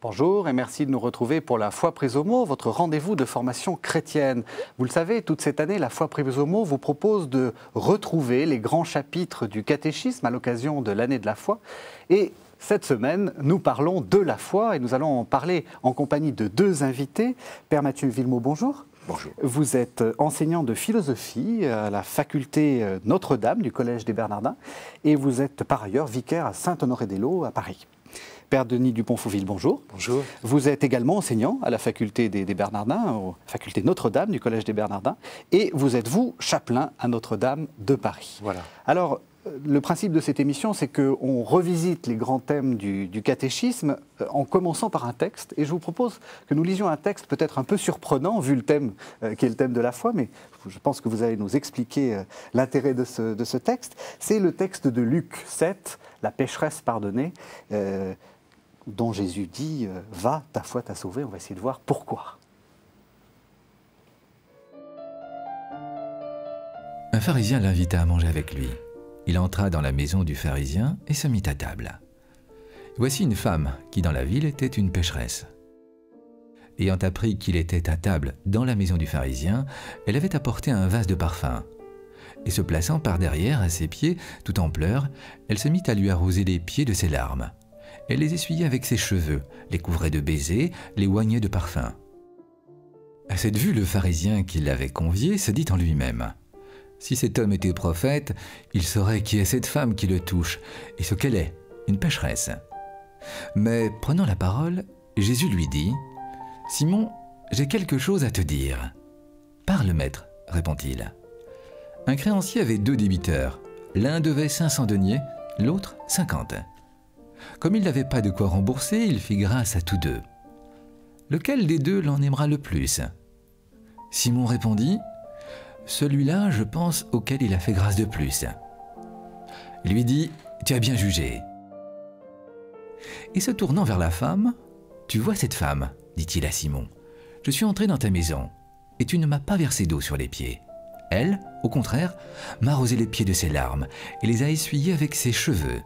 Bonjour et merci de nous retrouver pour la Foi prise au mot, votre rendez-vous de formation chrétienne. Vous le savez, toute cette année, la Foi prise au mot vous propose de retrouver les grands chapitres du catéchisme à l'occasion de l'année de la foi. Et cette semaine, nous parlons de la foi et nous allons en parler en compagnie de deux invités. Père Mathieu Villemot, bonjour. Bonjour. Vous êtes enseignant de philosophie à la faculté Notre-Dame du Collège des Bernardins et vous êtes par ailleurs vicaire à Saint-Honoré-des-Laux à Paris. Père Denis Dupont-Fouville, bonjour. Bonjour. Vous êtes également enseignant à la faculté des Bernardins, à la faculté Notre-Dame du Collège des Bernardins, et vous êtes, vous, chapelain à Notre-Dame de Paris. Voilà. Alors, le principe de cette émission, c'est qu'on revisite les grands thèmes du catéchisme en commençant par un texte. Et je vous propose que nous lisions un texte peut-être un peu surprenant, vu le thème qui est le thème de la foi, mais je pense que vous allez nous expliquer l'intérêt de ce texte. C'est le texte de Luc 7, la pécheresse pardonnée, dont Jésus dit « Va, ta foi t'a sauvé ». On va essayer de voir pourquoi. Un pharisien l'invita à manger avec lui. Il entra dans la maison du pharisien et se mit à table. Voici une femme qui, dans la ville, était une pécheresse. Ayant appris qu'il était à table dans la maison du pharisien, elle avait apporté un vase de parfum. Et se plaçant par derrière à ses pieds, tout en pleurs, elle se mit à lui arroser les pieds de ses larmes. Elle les essuyait avec ses cheveux, les couvrait de baisers, les oignait de parfum. À cette vue, le pharisien qui l'avait convié se dit en lui-même: si cet homme était prophète, il saurait qui est cette femme qui le touche, et ce qu'elle est, une pécheresse. Mais prenant la parole, Jésus lui dit: Simon, j'ai quelque chose à te dire. Parle, maître, répond-il. Un créancier avait 2 débiteurs. L'un devait 500 deniers, l'autre 50. Comme il n'avait pas de quoi rembourser, il fit grâce à tous deux. Lequel des deux l'en aimera le plus? Simon répondit: celui-là, je pense, auquel il a fait grâce de plus. Il lui dit: tu as bien jugé. Et se tournant vers la femme: tu vois cette femme, dit-il à Simon, je suis entré dans ta maison, et tu ne m'as pas versé d'eau sur les pieds. Elle, au contraire, m'a arrosé les pieds de ses larmes, et les a essuyés avec ses cheveux.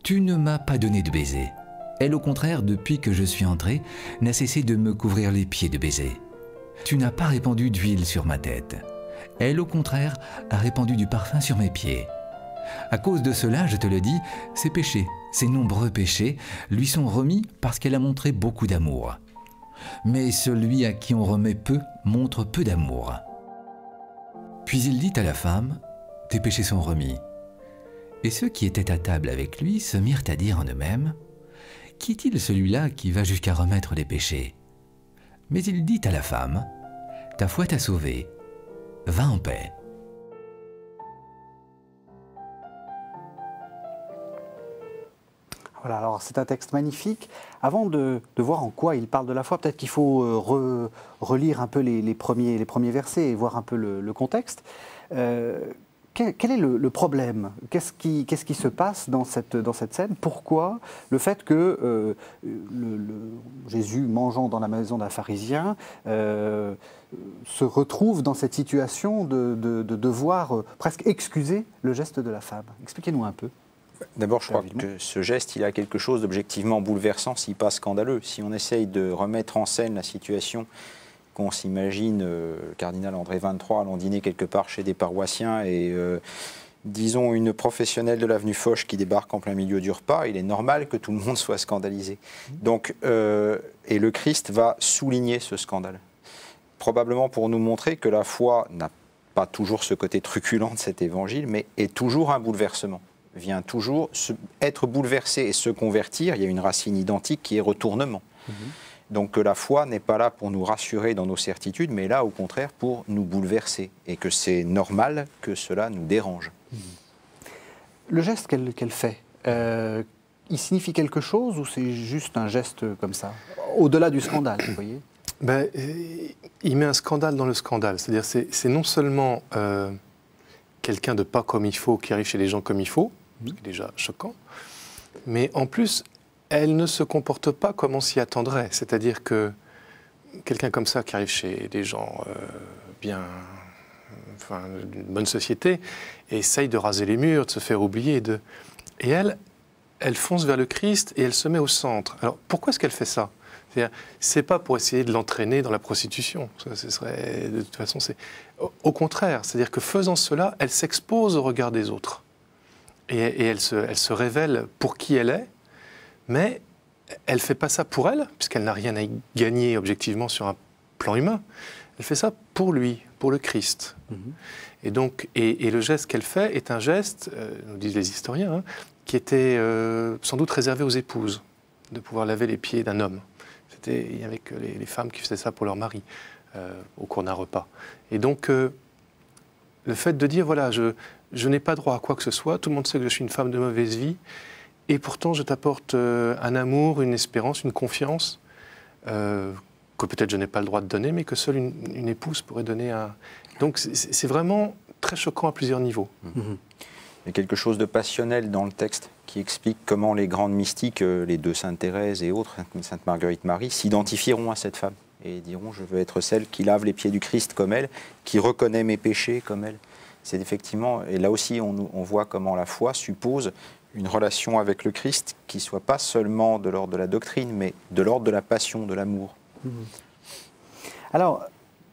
Tu ne m'as pas donné de baiser. Elle, au contraire, depuis que je suis entré, n'a cessé de me couvrir les pieds de baisers. Tu n'as pas répandu d'huile sur ma tête. Elle, au contraire, a répandu du parfum sur mes pieds. À cause de cela, je te le dis, ses péchés, ses nombreux péchés, lui sont remis parce qu'elle a montré beaucoup d'amour. Mais celui à qui on remet peu montre peu d'amour. Puis il dit à la femme: tes péchés sont remis. Et ceux qui étaient à table avec lui se mirent à dire en eux-mêmes: qui est-il celui-là qui va jusqu'à remettre les péchés? Mais il dit à la femme: ta foi t'a sauvée. Va en paix. Voilà, alors c'est un texte magnifique. Avant de voir en quoi il parle de la foi, peut-être qu'il faut relire un peu les premiers versets et voir un peu le contexte. Quel est le problème? Qu'est-ce qui se passe dans cette scène? Pourquoi le fait que Jésus, mangeant dans la maison d'un pharisien, se retrouve dans cette situation de devoir presque excuser le geste de la femme? Expliquez-nous un peu. D'abord, je crois que ce geste, il a quelque chose d'objectivement bouleversant, s'il n'est pas scandaleux. Si on essaye de remettre en scène la situation qu'on s'imagine, le cardinal André XXIII allant dîner quelque part chez des paroissiens et, disons, une professionnelle de l'avenue Foch qui débarque en plein milieu du repas, il est normal que tout le monde soit scandalisé. Donc, et le Christ va souligner ce scandale. Probablement pour nous montrer que la foi n'a pas toujours ce côté truculent de cet évangile, mais est toujours un bouleversement. Vient toujours être bouleversé et se convertir. Il y a une racine identique qui est retournement. Donc que la foi n'est pas là pour nous rassurer dans nos certitudes, mais là au contraire pour nous bouleverser. Et que c'est normal que cela nous dérange. Le geste qu'elle fait, il signifie quelque chose ou c'est juste un geste comme ça? Au-delà du scandale, vous voyez? Il met un scandale dans le scandale. C'est-à-dire c'est non seulement quelqu'un de pas comme il faut qui arrive chez les gens comme il faut, ce qui est déjà choquant. Mais en plus, elle ne se comporte pas comme on s'y attendrait. C'est-à-dire que quelqu'un comme ça qui arrive chez des gens d'une bonne société, et essaye de raser les murs, de se faire oublier. Et elle fonce vers le Christ et elle se met au centre. Alors pourquoi est-ce qu'elle fait ça? C'est pas pour essayer de l'entraîner dans la prostitution. Ce serait, de toute façon, c'est au contraire. C'est-à-dire que faisant cela, elle s'expose au regard des autres. Et elle se révèle pour qui elle est, mais elle ne fait pas ça pour elle, puisqu'elle n'a rien à y gagner objectivement sur un plan humain. Elle fait ça pour lui, pour le Christ. Et donc, et le geste qu'elle fait est un geste, nous disent les historiens, qui était sans doute réservé aux épouses, de pouvoir laver les pieds d'un homme. Il y avait que les femmes qui faisaient ça pour leur mari, au cours d'un repas. Et donc, le fait de dire, voilà, je n'ai pas droit à quoi que ce soit, tout le monde sait que je suis une femme de mauvaise vie, et pourtant je t'apporte un amour, une espérance, une confiance, que peut-être je n'ai pas le droit de donner, mais que seule une épouse pourrait donner à... Donc c'est vraiment très choquant à plusieurs niveaux. Il y a quelque chose de passionnel dans le texte qui explique comment les grandes mystiques, les deux Sainte Thérèse et autres, Sainte Marguerite Marie, s'identifieront à cette femme et diront « je veux être celle qui lave les pieds du Christ comme elle, qui reconnaît mes péchés comme elle ». C'est effectivement, et là aussi on voit comment la foi suppose une relation avec le Christ qui ne soit pas seulement de l'ordre de la doctrine, mais de l'ordre de la passion, de l'amour. Alors,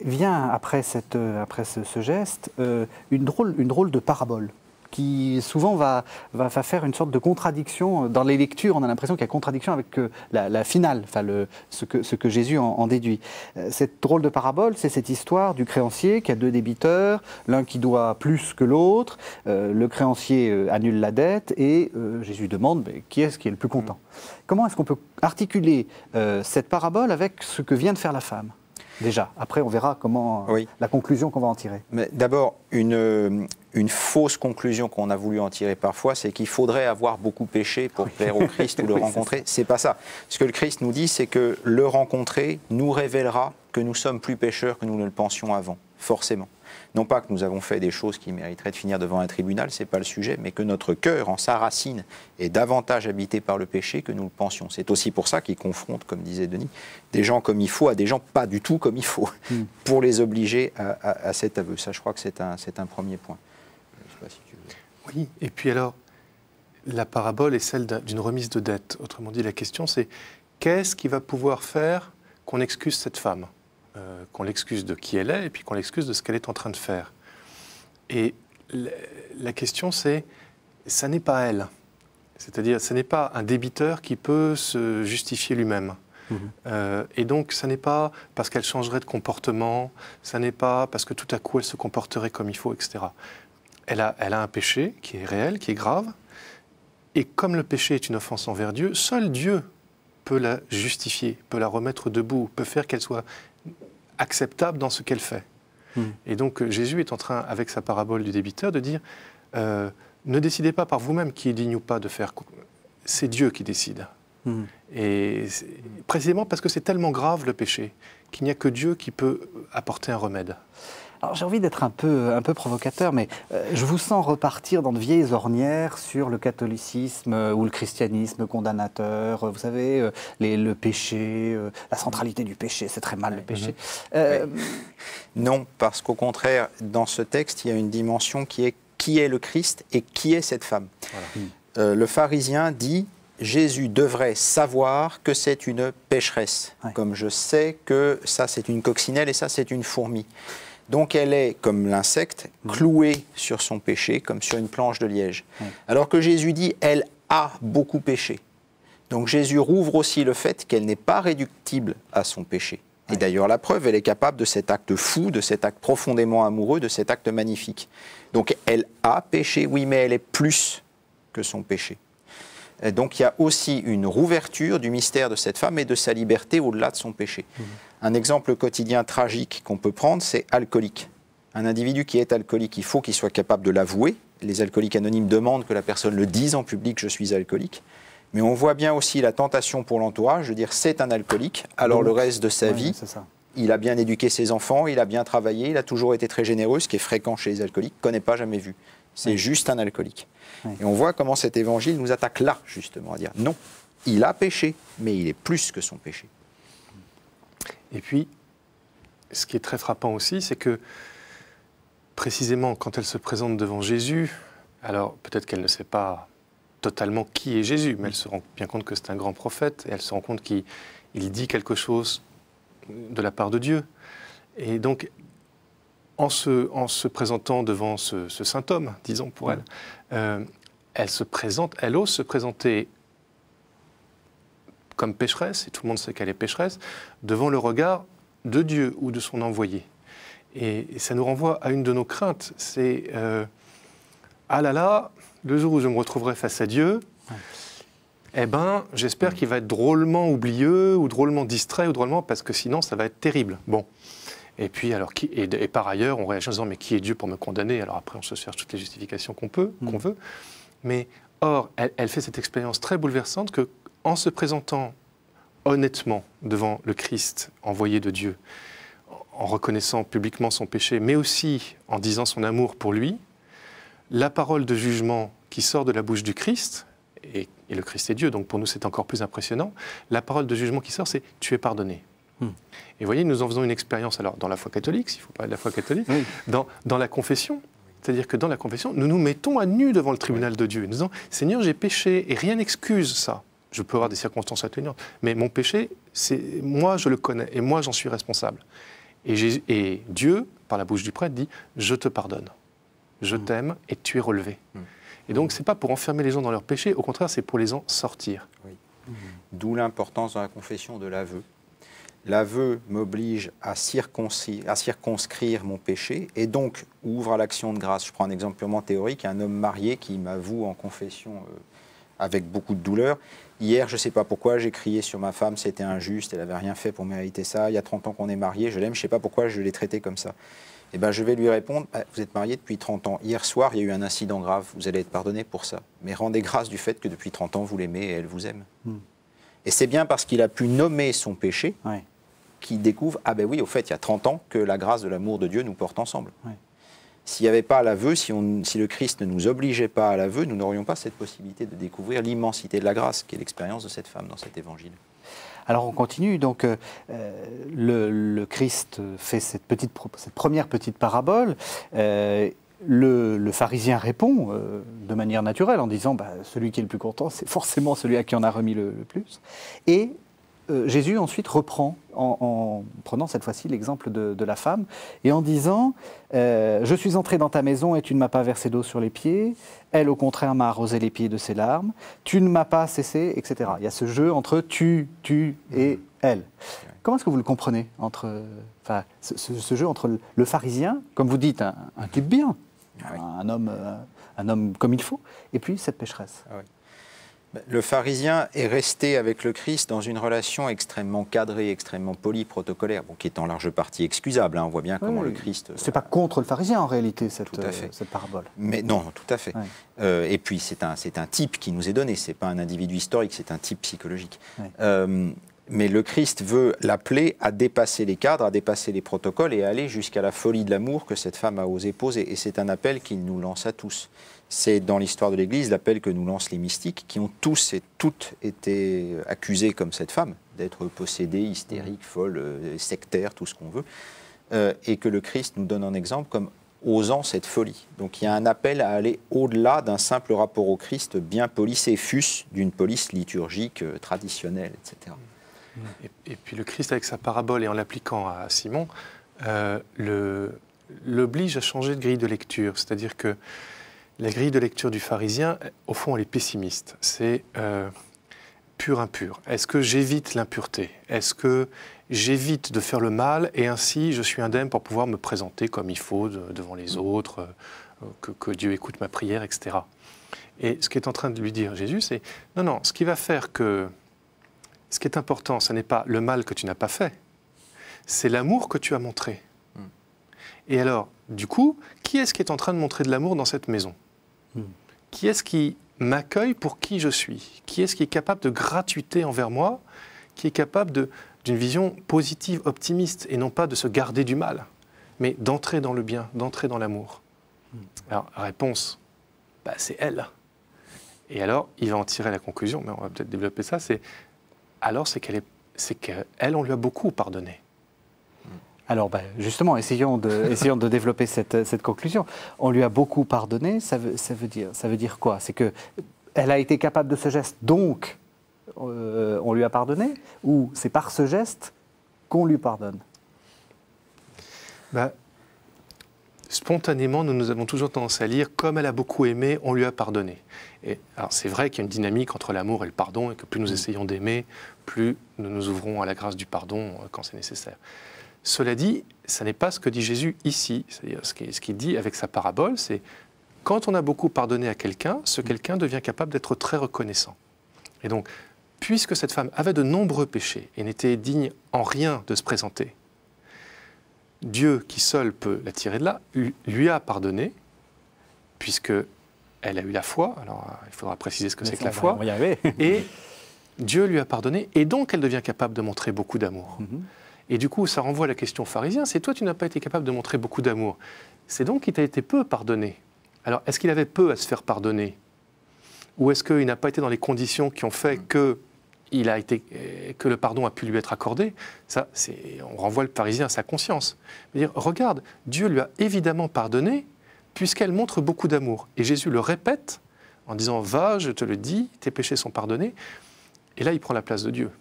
vient après ce geste une drôle de parabole qui souvent va faire une sorte de contradiction. Dans les lectures, on a l'impression qu'il y a contradiction avec la finale, enfin ce que Jésus en déduit. Cette drôle de parabole, c'est cette histoire du créancier qui a deux débiteurs, l'un qui doit plus que l'autre, le créancier annule la dette et Jésus demande qui est-ce qui est le plus content. Comment est-ce qu'on peut articuler cette parabole avec ce que vient de faire la femme ? Déjà, après on verra comment la conclusion qu'on va en tirer. Mais d'abord, une fausse conclusion qu'on a voulu en tirer parfois, c'est qu'il faudrait avoir beaucoup péché pour plaire au Christ ou le rencontrer. C'est pas ça. Ce que le Christ nous dit, c'est que le rencontrer nous révélera que nous sommes plus pécheurs que nous ne le pensions avant, forcément. Non pas que nous avons fait des choses qui mériteraient de finir devant un tribunal, c'est pas le sujet, mais que notre cœur, en sa racine, est davantage habité par le péché que nous le pensions. C'est aussi pour ça qu'il confronte, comme disait Denis, des gens comme il faut à des gens pas du tout comme il faut, pour les obliger à cet aveu. Ça, je crois que c'est un premier point. Je sais pas si tu veux. Oui, et puis alors, la parabole est celle d'une remise de dette. Autrement dit, la question c'est, qu'est-ce qui va pouvoir faire qu'on excuse cette femme ? Qu'on l'excuse de qui elle est et puis qu'on l'excuse de ce qu'elle est en train de faire. Et la question c'est, ça n'est pas elle. C'est-à-dire, ce n'est pas un débiteur qui peut se justifier lui-même. Et donc, ça n'est pas parce qu'elle changerait de comportement, ça n'est pas parce que tout à coup elle se comporterait comme il faut, etc. Elle a un péché qui est réel, qui est grave, et comme le péché est une offense envers Dieu, seul Dieu peut la justifier, peut la remettre debout, peut faire qu'elle soit acceptable dans ce qu'elle fait. Et donc Jésus est en train, avec sa parabole du débiteur, de dire ne décidez pas par vous-même qui est digne ou pas de faire. C'est Dieu qui décide. Et précisément parce que c'est tellement grave le péché qu'il n'y a que Dieu qui peut apporter un remède. Alors j'ai envie d'être un peu provocateur, mais je vous sens repartir dans de vieilles ornières sur le catholicisme ou le christianisme condamnateur. Vous savez, le péché, la centralité du péché, c'est très mal le péché. Non, parce qu'au contraire, dans ce texte, il y a une dimension qui est le Christ et qui est cette femme. Voilà. Le pharisien dit Jésus devrait savoir que c'est une pécheresse, comme je sais que ça c'est une coccinelle et ça c'est une fourmi. Donc elle est, comme l'insecte, clouée sur son péché, comme sur une planche de liège. Alors que Jésus dit, elle a beaucoup péché. Donc Jésus rouvre aussi le fait qu'elle n'est pas réductible à son péché. Et d'ailleurs, la preuve, elle est capable de cet acte fou, de cet acte profondément amoureux, de cet acte magnifique. Donc elle a péché, oui, mais elle est plus que son péché. Et donc il y a aussi une rouverture du mystère de cette femme et de sa liberté au-delà de son péché. Un exemple quotidien tragique qu'on peut prendre, c'est alcoolique. Un individu qui est alcoolique, il faut qu'il soit capable de l'avouer. Les alcooliques anonymes demandent que la personne le dise en public, je suis alcoolique. Mais on voit bien aussi la tentation pour l'entourage de dire c'est un alcoolique, alors le reste de sa vie, il a bien éduqué ses enfants, il a bien travaillé, il a toujours été très généreux, ce qui est fréquent chez les alcooliques, qu'on n'ait pas jamais vu. C'est juste un alcoolique. Et on voit comment cet évangile nous attaque là, justement, à dire non, il a péché, mais il est plus que son péché. Et puis, ce qui est très frappant aussi, c'est que précisément quand elle se présente devant Jésus, alors peut-être qu'elle ne sait pas totalement qui est Jésus, mais elle se rend bien compte que c'est un grand prophète, et elle se rend compte qu'il dit quelque chose de la part de Dieu. Et donc, en se présentant devant ce saint homme, disons pour elle, elle ose se présenter comme pécheresse, et tout le monde sait qu'elle est pécheresse, devant le regard de Dieu ou de son envoyé. Et ça nous renvoie à une de nos craintes, c'est ah là là, le jour où je me retrouverai face à Dieu, eh ben, j'espère qu'il va être drôlement oublieux, ou drôlement distrait, ou drôlement, parce que sinon ça va être terrible. Bon. Et puis, alors, et par ailleurs, on réagit en disant, mais qui est Dieu pour me condamner? Alors après, on se cherche toutes les justifications qu'on veut. Mais or, elle fait cette expérience très bouleversante que, en se présentant honnêtement devant le Christ envoyé de Dieu, en reconnaissant publiquement son péché, mais aussi en disant son amour pour lui, la parole de jugement qui sort de la bouche du Christ, et le Christ est Dieu, donc pour nous c'est encore plus impressionnant, la parole de jugement qui sort, c'est « tu es pardonné ». Et vous voyez, nous en faisons une expérience, alors dans la foi catholique, s'il faut parler de la foi catholique, dans la confession. C'est-à-dire que dans la confession, nous nous mettons à nu devant le tribunal de Dieu. Nous disons, Seigneur, j'ai péché, et rien n'excuse ça. Je peux avoir des circonstances atténuantes, mais mon péché, moi je le connais, et moi j'en suis responsable. Et Dieu, par la bouche du prêtre, dit, je te pardonne, je t'aime, et tu es relevé. Et donc, ce n'est pas pour enfermer les gens dans leur péché, au contraire, c'est pour les en sortir. D'où l'importance dans la confession de l'aveu. L'aveu m'oblige à circonscrire mon péché et donc ouvre à l'action de grâce. Je prends un exemple purement théorique, un homme marié qui m'avoue en confession avec beaucoup de douleur. Hier, je ne sais pas pourquoi, j'ai crié sur ma femme, c'était injuste, elle n'avait rien fait pour mériter ça. Il y a 30 ans qu'on est mariés, je l'aime, je ne sais pas pourquoi je l'ai traité comme ça. Eh ben, je vais lui répondre, vous êtes mariés depuis 30 ans. Hier soir, il y a eu un incident grave, vous allez être pardonné pour ça. Mais rendez grâce du fait que depuis 30 ans, vous l'aimez et elle vous aime. Et c'est bien parce qu'il a pu nommer son péché qu'il découvre, ah ben oui, au fait, il y a 30 ans que la grâce de l'amour de Dieu nous porte ensemble. S'il n'y avait pas l'aveu, si le Christ ne nous obligeait pas à l'aveu, nous n'aurions pas cette possibilité de découvrir l'immensité de la grâce, qui est l'expérience de cette femme dans cet évangile. Alors on continue, donc le Christ fait cette première petite parabole. Le pharisien répond de manière naturelle en disant celui qui est le plus content, c'est forcément celui à qui on a remis le plus. Et Jésus ensuite reprend, en prenant cette fois-ci l'exemple de la femme, et en disant « Je suis entré dans ta maison et tu ne m'as pas versé d'eau sur les pieds. Elle, au contraire, m'a arrosé les pieds de ses larmes. Tu ne m'as pas cessé, etc. » Il y a ce jeu entre tu et elle. Comment est-ce que vous le comprenez, ce jeu entre le pharisien, comme vous dites, un type bien, un homme comme il faut, et puis cette pécheresse? Le pharisien est resté avec le Christ dans une relation extrêmement cadrée, extrêmement polie, protocolaire, qui est en large partie excusable. On voit bien comment le Christ... C'est pas contre le pharisien en réalité, cette parabole. Mais non, tout à fait. Et puis c'est un type qui nous est donné, c'est pas un individu historique, c'est un type psychologique. Mais le Christ veut l'appeler à dépasser les cadres, à dépasser les protocoles et à aller jusqu'à la folie de l'amour que cette femme a osé poser. Et c'est un appel qu'il nous lance à tous. C'est dans l'histoire de l'Église l'appel que nous lancent les mystiques, qui ont tous et toutes été accusés comme cette femme, d'être possédés, hystériques, folles, sectaires, tout ce qu'on veut, et que le Christ nous donne en exemple comme osant cette folie. Donc il y a un appel à aller au-delà d'un simple rapport au Christ bien polissé, fût-ce d'une police liturgique traditionnelle, etc. Et puis le Christ, avec sa parabole et en l'appliquant à Simon, l'oblige à changer de grille de lecture. C'est-à-dire que la grille de lecture du pharisien, au fond, elle est pessimiste. C'est pur-impur. Est-ce que j'évite l'impureté? Est-ce que j'évite de faire le mal et ainsi je suis indemne pour pouvoir me présenter comme il faut devant les autres, que Dieu écoute ma prière, etc. Et ce qu'est en train de lui dire Jésus, c'est non, ce qui va faire que... Ce qui est important, ce n'est pas le mal que tu n'as pas fait, c'est l'amour que tu as montré. Et alors, du coup, qui est-ce qui est en train de montrer de l'amour dans cette maison? Qui est-ce qui m'accueille pour qui je suis? Qui est-ce qui est capable de gratuité envers moi? Qui est capable d'une vision positive, optimiste, et non pas de se garder du mal, mais d'entrer dans le bien, d'entrer dans l'amour? Alors, réponse bah, c'est elle. Et alors, il va en tirer la conclusion, mais on va peut-être développer ça, c'est qu'elle, on lui a beaucoup pardonné. Alors, justement, essayons de développer cette conclusion. On lui a beaucoup pardonné, ça veut dire quoi? C'est qu'elle a été capable de ce geste, donc on lui a pardonné? Ou c'est par ce geste qu'on lui pardonne? Spontanément, nous avons toujours tendance à lire « comme elle a beaucoup aimé, on lui a pardonné ». Et alors c'est vrai qu'il y a une dynamique entre l'amour et le pardon, et que plus nous essayons d'aimer, plus nous nous ouvrons à la grâce du pardon quand c'est nécessaire. Cela dit, ça n'est pas ce que dit Jésus ici. C'est-à-dire ce qu'il dit avec sa parabole, c'est quand on a beaucoup pardonné à quelqu'un, ce quelqu'un devient capable d'être très reconnaissant. Et donc, puisque cette femme avait de nombreux péchés et n'était digne en rien de se présenter, Dieu, qui seul peut la tirer de là, lui a pardonné, puisque elle a eu la foi. Alors, il faudra préciser ce que c'est que la foi. Et Dieu lui a pardonné, et donc elle devient capable de montrer beaucoup d'amour. Et du coup, ça renvoie à la question pharisien, c'est toi, tu n'as pas été capable de montrer beaucoup d'amour. C'est donc qu'il t'a été peu pardonné. Alors, est-ce qu'il avait peu à se faire pardonner? Ou est-ce qu'il n'a pas été dans les conditions qui ont fait que le pardon a pu lui être accordé? Ça, on renvoie le pharisien à sa conscience. Dire, regarde, Dieu lui a évidemment pardonné puisqu'elle montre beaucoup d'amour. Et Jésus le répète en disant, va, je te le dis, tes péchés sont pardonnés. Et là, il prend la place de Dieu.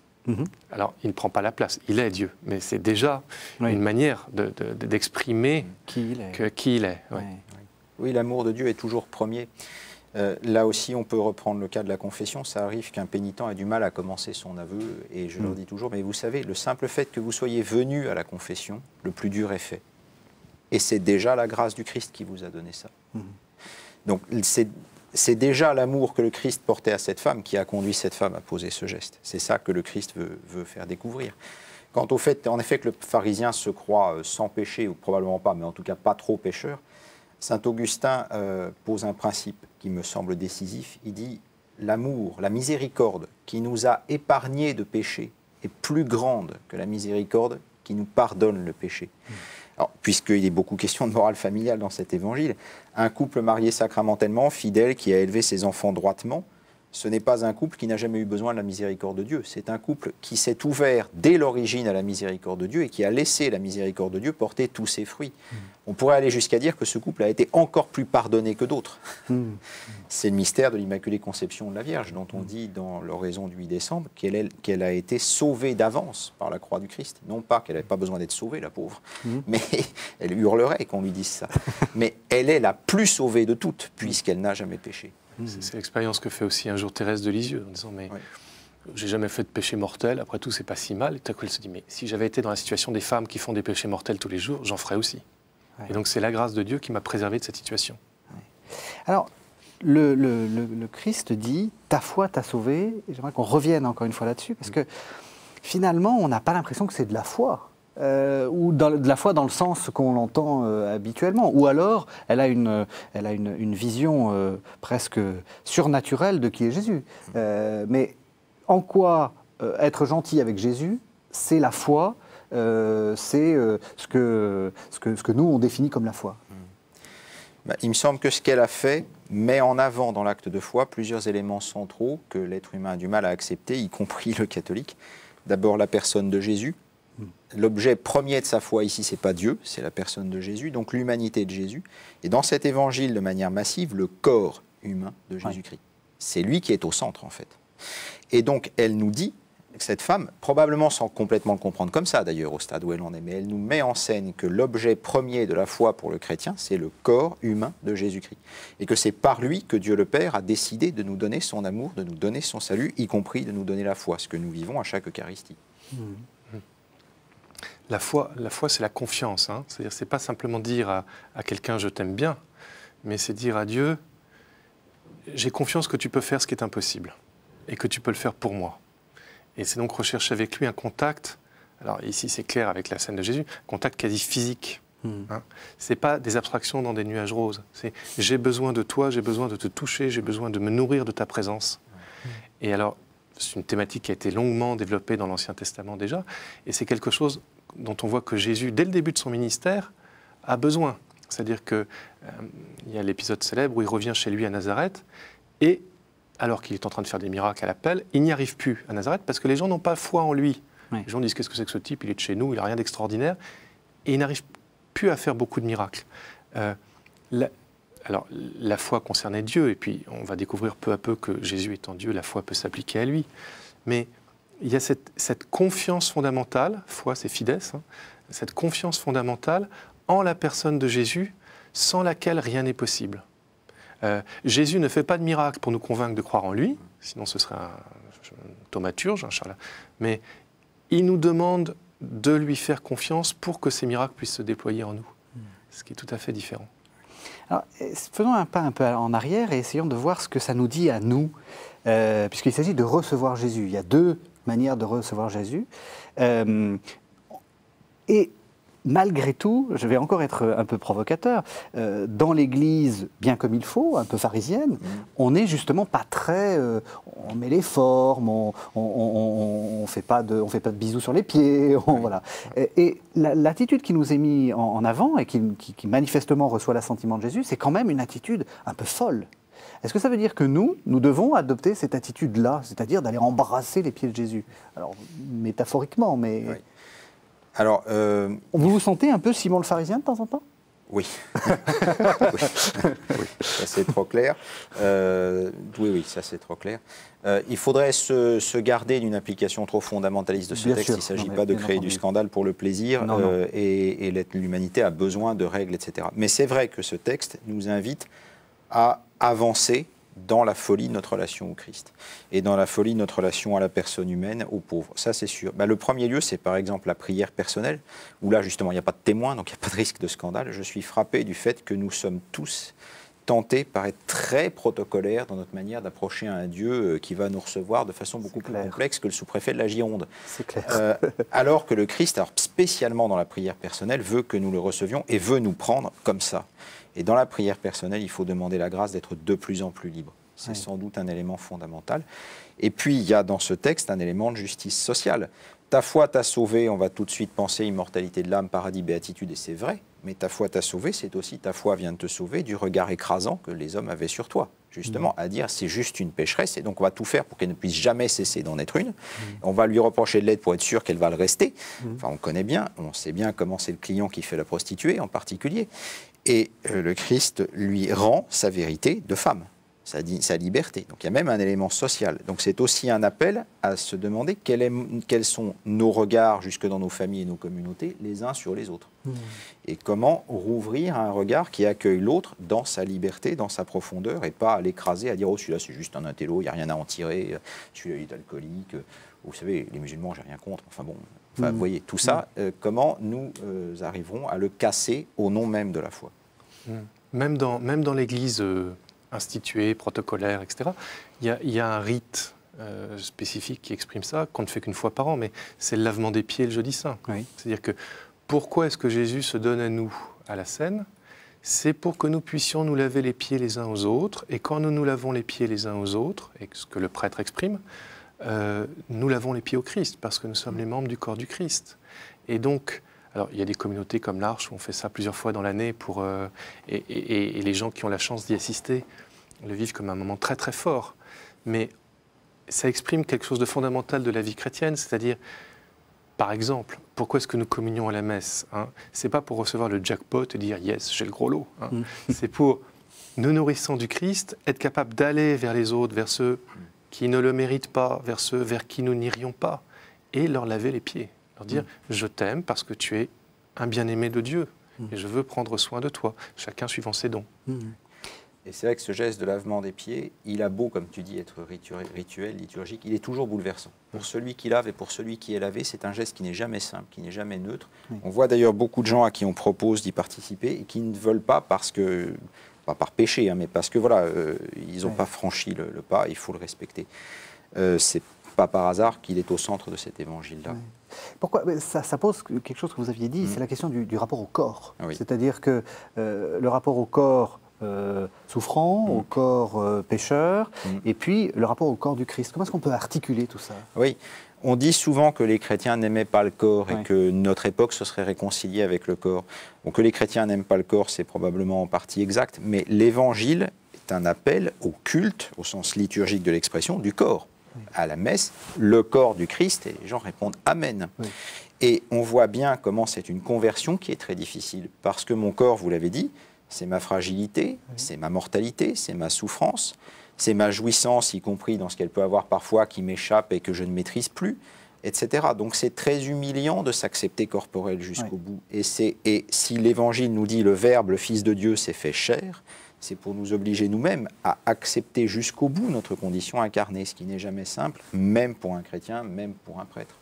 Alors, il ne prend pas la place, il est Dieu. Mais c'est déjà une manière d'exprimer qui il est. Oui, l'amour de Dieu est toujours premier. Là aussi, on peut reprendre le cas de la confession. Ça arrive qu'un pénitent a du mal à commencer son aveu, et je leur dis toujours, mais vous savez, le simple fait que vous soyez venu à la confession, le plus dur est fait. Et c'est déjà la grâce du Christ qui vous a donné ça. Donc, c'est déjà l'amour que le Christ portait à cette femme qui a conduit cette femme à poser ce geste. C'est ça que le Christ veut faire découvrir. Quant au fait, en effet, que le pharisien se croit sans péché, ou probablement pas, mais en tout cas pas trop pécheur, saint Augustin pose un principe qui me semble décisif. Il dit « L'amour, la miséricorde qui nous a épargné de péché est plus grande que la miséricorde qui nous pardonne le péché. » Alors, puisqu'il est beaucoup question de morale familiale dans cet évangile, un couple marié sacramentellement, fidèle, qui a élevé ses enfants droitement, ce n'est pas un couple qui n'a jamais eu besoin de la miséricorde de Dieu. C'est un couple qui s'est ouvert dès l'origine à la miséricorde de Dieu et qui a laissé la miséricorde de Dieu porter tous ses fruits. On pourrait aller jusqu'à dire que ce couple a été encore plus pardonné que d'autres. C'est le mystère de l'Immaculée Conception de la Vierge, dont on dit dans l'oraison du 8 décembre qu'elle a été sauvée d'avance par la croix du Christ. Non pas qu'elle n'avait pas besoin d'être sauvée, la pauvre, mais elle hurlerait qu'on lui dise ça. Mais elle est la plus sauvée de toutes, puisqu'elle n'a jamais péché. C'est l'expérience que fait aussi un jour Thérèse de Lisieux, en disant, mais j'ai jamais fait de péché mortel, après tout, c'est pas si mal. Et tout à coup, elle se dit, mais si j'avais été dans la situation des femmes qui font des péchés mortels tous les jours, j'en ferais aussi. Et donc, c'est la grâce de Dieu qui m'a préservé de cette situation. Alors, le Christ dit, ta foi t'a sauvé. J'aimerais qu'on revienne encore une fois là-dessus, parce que finalement, on n'a pas l'impression que c'est de la foi. Ou de la foi dans le sens qu'on l'entend habituellement, ou alors elle a une vision presque surnaturelle de qui est Jésus. Mais en quoi être gentil avec Jésus, c'est la foi, c'est ce que nous on définit comme la foi. Il me semble que ce qu'elle a fait met en avant dans l'acte de foi plusieurs éléments centraux que l'être humain a du mal à accepter, y compris le catholique. D'abord la personne de Jésus. L'objet premier de sa foi ici, c'est pas Dieu, c'est la personne de Jésus, donc l'humanité de Jésus. Et dans cet évangile, de manière massive, le corps humain de Jésus-Christ. C'est lui qui est au centre, en fait. Et donc, elle nous dit, cette femme, probablement sans complètement le comprendre comme ça, d'ailleurs, au stade où elle en est, mais elle nous met en scène que l'objet premier de la foi pour le chrétien, c'est le corps humain de Jésus-Christ. Et que c'est par lui que Dieu le Père a décidé de nous donner son amour, de nous donner son salut, y compris de nous donner la foi, ce que nous vivons à chaque Eucharistie. La foi, c'est la confiance. C'est-à-dire, c'est pas simplement dire à quelqu'un « je t'aime bien », mais c'est dire à Dieu « j'ai confiance que tu peux faire ce qui est impossible et que tu peux le faire pour moi ». Et c'est donc rechercher avec lui un contact, alors ici c'est clair avec la scène de Jésus, contact quasi physique. C'est pas des abstractions dans des nuages roses. C'est « j'ai besoin de toi, j'ai besoin de te toucher, j'ai besoin de me nourrir de ta présence ». Et alors, c'est une thématique qui a été longuement développée dans l'Ancien Testament déjà, et c'est quelque chose dont on voit que Jésus, dès le début de son ministère, a besoin. C'est-à-dire qu'il y a l'épisode célèbre où il revient chez lui à Nazareth, et alors qu'il est en train de faire des miracles à l'appel, il n'y arrive plus à Nazareth parce que les gens n'ont pas foi en lui. Oui. Les gens disent, qu'est-ce que c'est que ce type? Il est de chez nous, il n'a rien d'extraordinaire. Et il n'arrive plus à faire beaucoup de miracles. Alors, la foi concernait Dieu, et puis on va découvrir peu à peu que Jésus étant Dieu, la foi peut s'appliquer à lui. Mais il y a cette confiance fondamentale, foi c'est fides, hein, cette confiance fondamentale en la personne de Jésus, sans laquelle rien n'est possible. Jésus ne fait pas de miracle pour nous convaincre de croire en lui, sinon ce serait un thaumaturge, un charlatan. Mais il nous demande de lui faire confiance pour que ces miracles puissent se déployer en nous, ce qui est tout à fait différent. Alors, faisons un pas en arrière et essayons de voir ce que ça nous dit à nous, puisqu'il s'agit de recevoir Jésus. Il y a deux manières de recevoir Jésus. Et malgré tout, je vais encore être un peu provocateur, dans l'Église, bien comme il faut, un peu pharisienne, on n'est justement pas très... on met les formes, on fait pas de bisous sur les pieds, voilà. Et l'attitude qui nous est mise en avant et qui manifestement reçoit l'assentiment de Jésus, c'est quand même une attitude un peu folle. Est-ce que ça veut dire que nous devons adopter cette attitude-là, c'est-à-dire d'aller embrasser les pieds de Jésus? Alors, métaphoriquement, mais... Oui. Alors, vous vous sentez un peu Simon le pharisien de temps en temps? Oui. Oui. Ça c'est trop clair. Oui, ça c'est trop clair. Il faudrait se garder d'une application trop fondamentaliste de ce texte. Il ne s'agit pas de créer du scandale pour le plaisir, et l'humanité a besoin de règles, etc. Mais c'est vrai que ce texte nous invite à avancer dans la folie de notre relation au Christ et dans la folie de notre relation à la personne humaine, aux pauvres. Ça, c'est sûr. Le premier lieu, c'est par exemple la prière personnelle, où là, justement, il n'y a pas de témoin, donc il n'y a pas de risque de scandale. Je suis frappé du fait que nous sommes tous tentés par être très protocolaires dans notre manière d'approcher un Dieu qui va nous recevoir de façon beaucoup plus complexe que le sous-préfet de la Gironde. C'est clair. Alors que le Christ, alors spécialement dans la prière personnelle, veut que nous le recevions et veut nous prendre comme ça. Et dans la prière personnelle, il faut demander la grâce d'être de plus en plus libre. C'est sans doute un élément fondamental. Et puis, il y a dans ce texte un élément de justice sociale. Ta foi t'a sauvé, on va tout de suite penser immortalité de l'âme, paradis, béatitude, et c'est vrai. Mais ta foi t'a sauvé, c'est aussi ta foi vient de te sauver du regard écrasant que les hommes avaient sur toi. Justement, à dire c'est juste une pécheresse, et donc on va tout faire pour qu'elle ne puisse jamais cesser d'en être une. On va lui reprocher de l'aide pour être sûr qu'elle va le rester. Enfin, on connaît bien, on sait bien comment c'est le client qui fait la prostituée en particulier. Et le Christ lui rend sa vérité de femme, sa liberté. Donc il y a même un élément social. Donc c'est aussi un appel à se demander quels sont nos regards jusque dans nos familles et nos communautés les uns sur les autres. Et comment rouvrir un regard qui accueille l'autre dans sa liberté, dans sa profondeur, et pas à l'écraser, à dire « Oh, celui-là c'est juste un intello, il n'y a rien à en tirer, celui-là il est alcoolique, vous savez, les musulmans, j'ai rien contre. » Enfin bon, vous voyez, tout ça, comment nous arriverons à le casser au nom même de la foi. Même dans l'Église instituée, protocolaire, etc., il y a un rite spécifique qui exprime ça, qu'on ne fait qu'une fois par an, mais c'est le lavement des pieds le jeudi saint. Oui. C'est-à-dire que pourquoi est-ce que Jésus se donne à nous à la scène? C'est pour que nous puissions nous laver les pieds les uns aux autres, et quand nous nous lavons les pieds les uns aux autres, et ce que le prêtre exprime, nous lavons les pieds au Christ, parce que nous sommes les membres du corps du Christ. Et donc, alors il y a des communautés comme l'Arche où on fait ça plusieurs fois dans l'année, et les gens qui ont la chance d'y assister le vivent comme un moment très très fort. Mais ça exprime quelque chose de fondamental de la vie chrétienne, c'est-à-dire, par exemple, pourquoi est-ce que nous communions à la messe, hein? C'est pas pour recevoir le jackpot et dire « yes, j'ai le gros lot hein. ». C'est pour, nous nourrissant du Christ, être capable d'aller vers les autres, vers ceux qui ne le méritent pas, vers ceux vers qui nous n'irions pas, et leur laver les pieds, leur dire « je t'aime parce que tu es un bien-aimé de Dieu, et je veux prendre soin de toi, chacun suivant ses dons ». Et c'est vrai que ce geste de lavement des pieds, il a beau, comme tu dis, être rituel, liturgique, il est toujours bouleversant. Pour celui qui lave et pour celui qui est lavé, c'est un geste qui n'est jamais simple, qui n'est jamais neutre. On voit d'ailleurs beaucoup de gens à qui on propose d'y participer et qui ne veulent pas parce que, pas par péché, hein, mais parce que voilà, ils n'ont pas franchi le pas, il faut le respecter. C'est pas par hasard qu'il est au centre de cet évangile-là. Pourquoi ça pose quelque chose que vous aviez dit, c'est la question du rapport au corps. C'est-à-dire que le rapport au corps souffrant, au corps pécheur, et puis le rapport au corps du Christ. Comment est-ce qu'on peut articuler tout ça? Oui, on dit souvent que les chrétiens n'aimaient pas le corps et que notre époque se serait réconciliée avec le corps. Bon, que les chrétiens n'aiment pas le corps, c'est probablement en partie exact, mais l'Évangile est un appel au culte, au sens liturgique de l'expression, du corps. À la messe, le corps du Christ, et les gens répondent « Amen ». Et on voit bien comment c'est une conversion qui est très difficile, parce que mon corps, vous l'avez dit, c'est ma fragilité, c'est ma mortalité, c'est ma souffrance, c'est ma jouissance, y compris dans ce qu'elle peut avoir parfois qui m'échappe et que je ne maîtrise plus, etc. Donc c'est très humiliant de s'accepter corporel jusqu'au bout. Et si l'Évangile nous dit le Verbe, le Fils de Dieu, s'est fait chair, c'est pour nous obliger nous-mêmes à accepter jusqu'au bout notre condition incarnée, ce qui n'est jamais simple, même pour un chrétien, même pour un prêtre.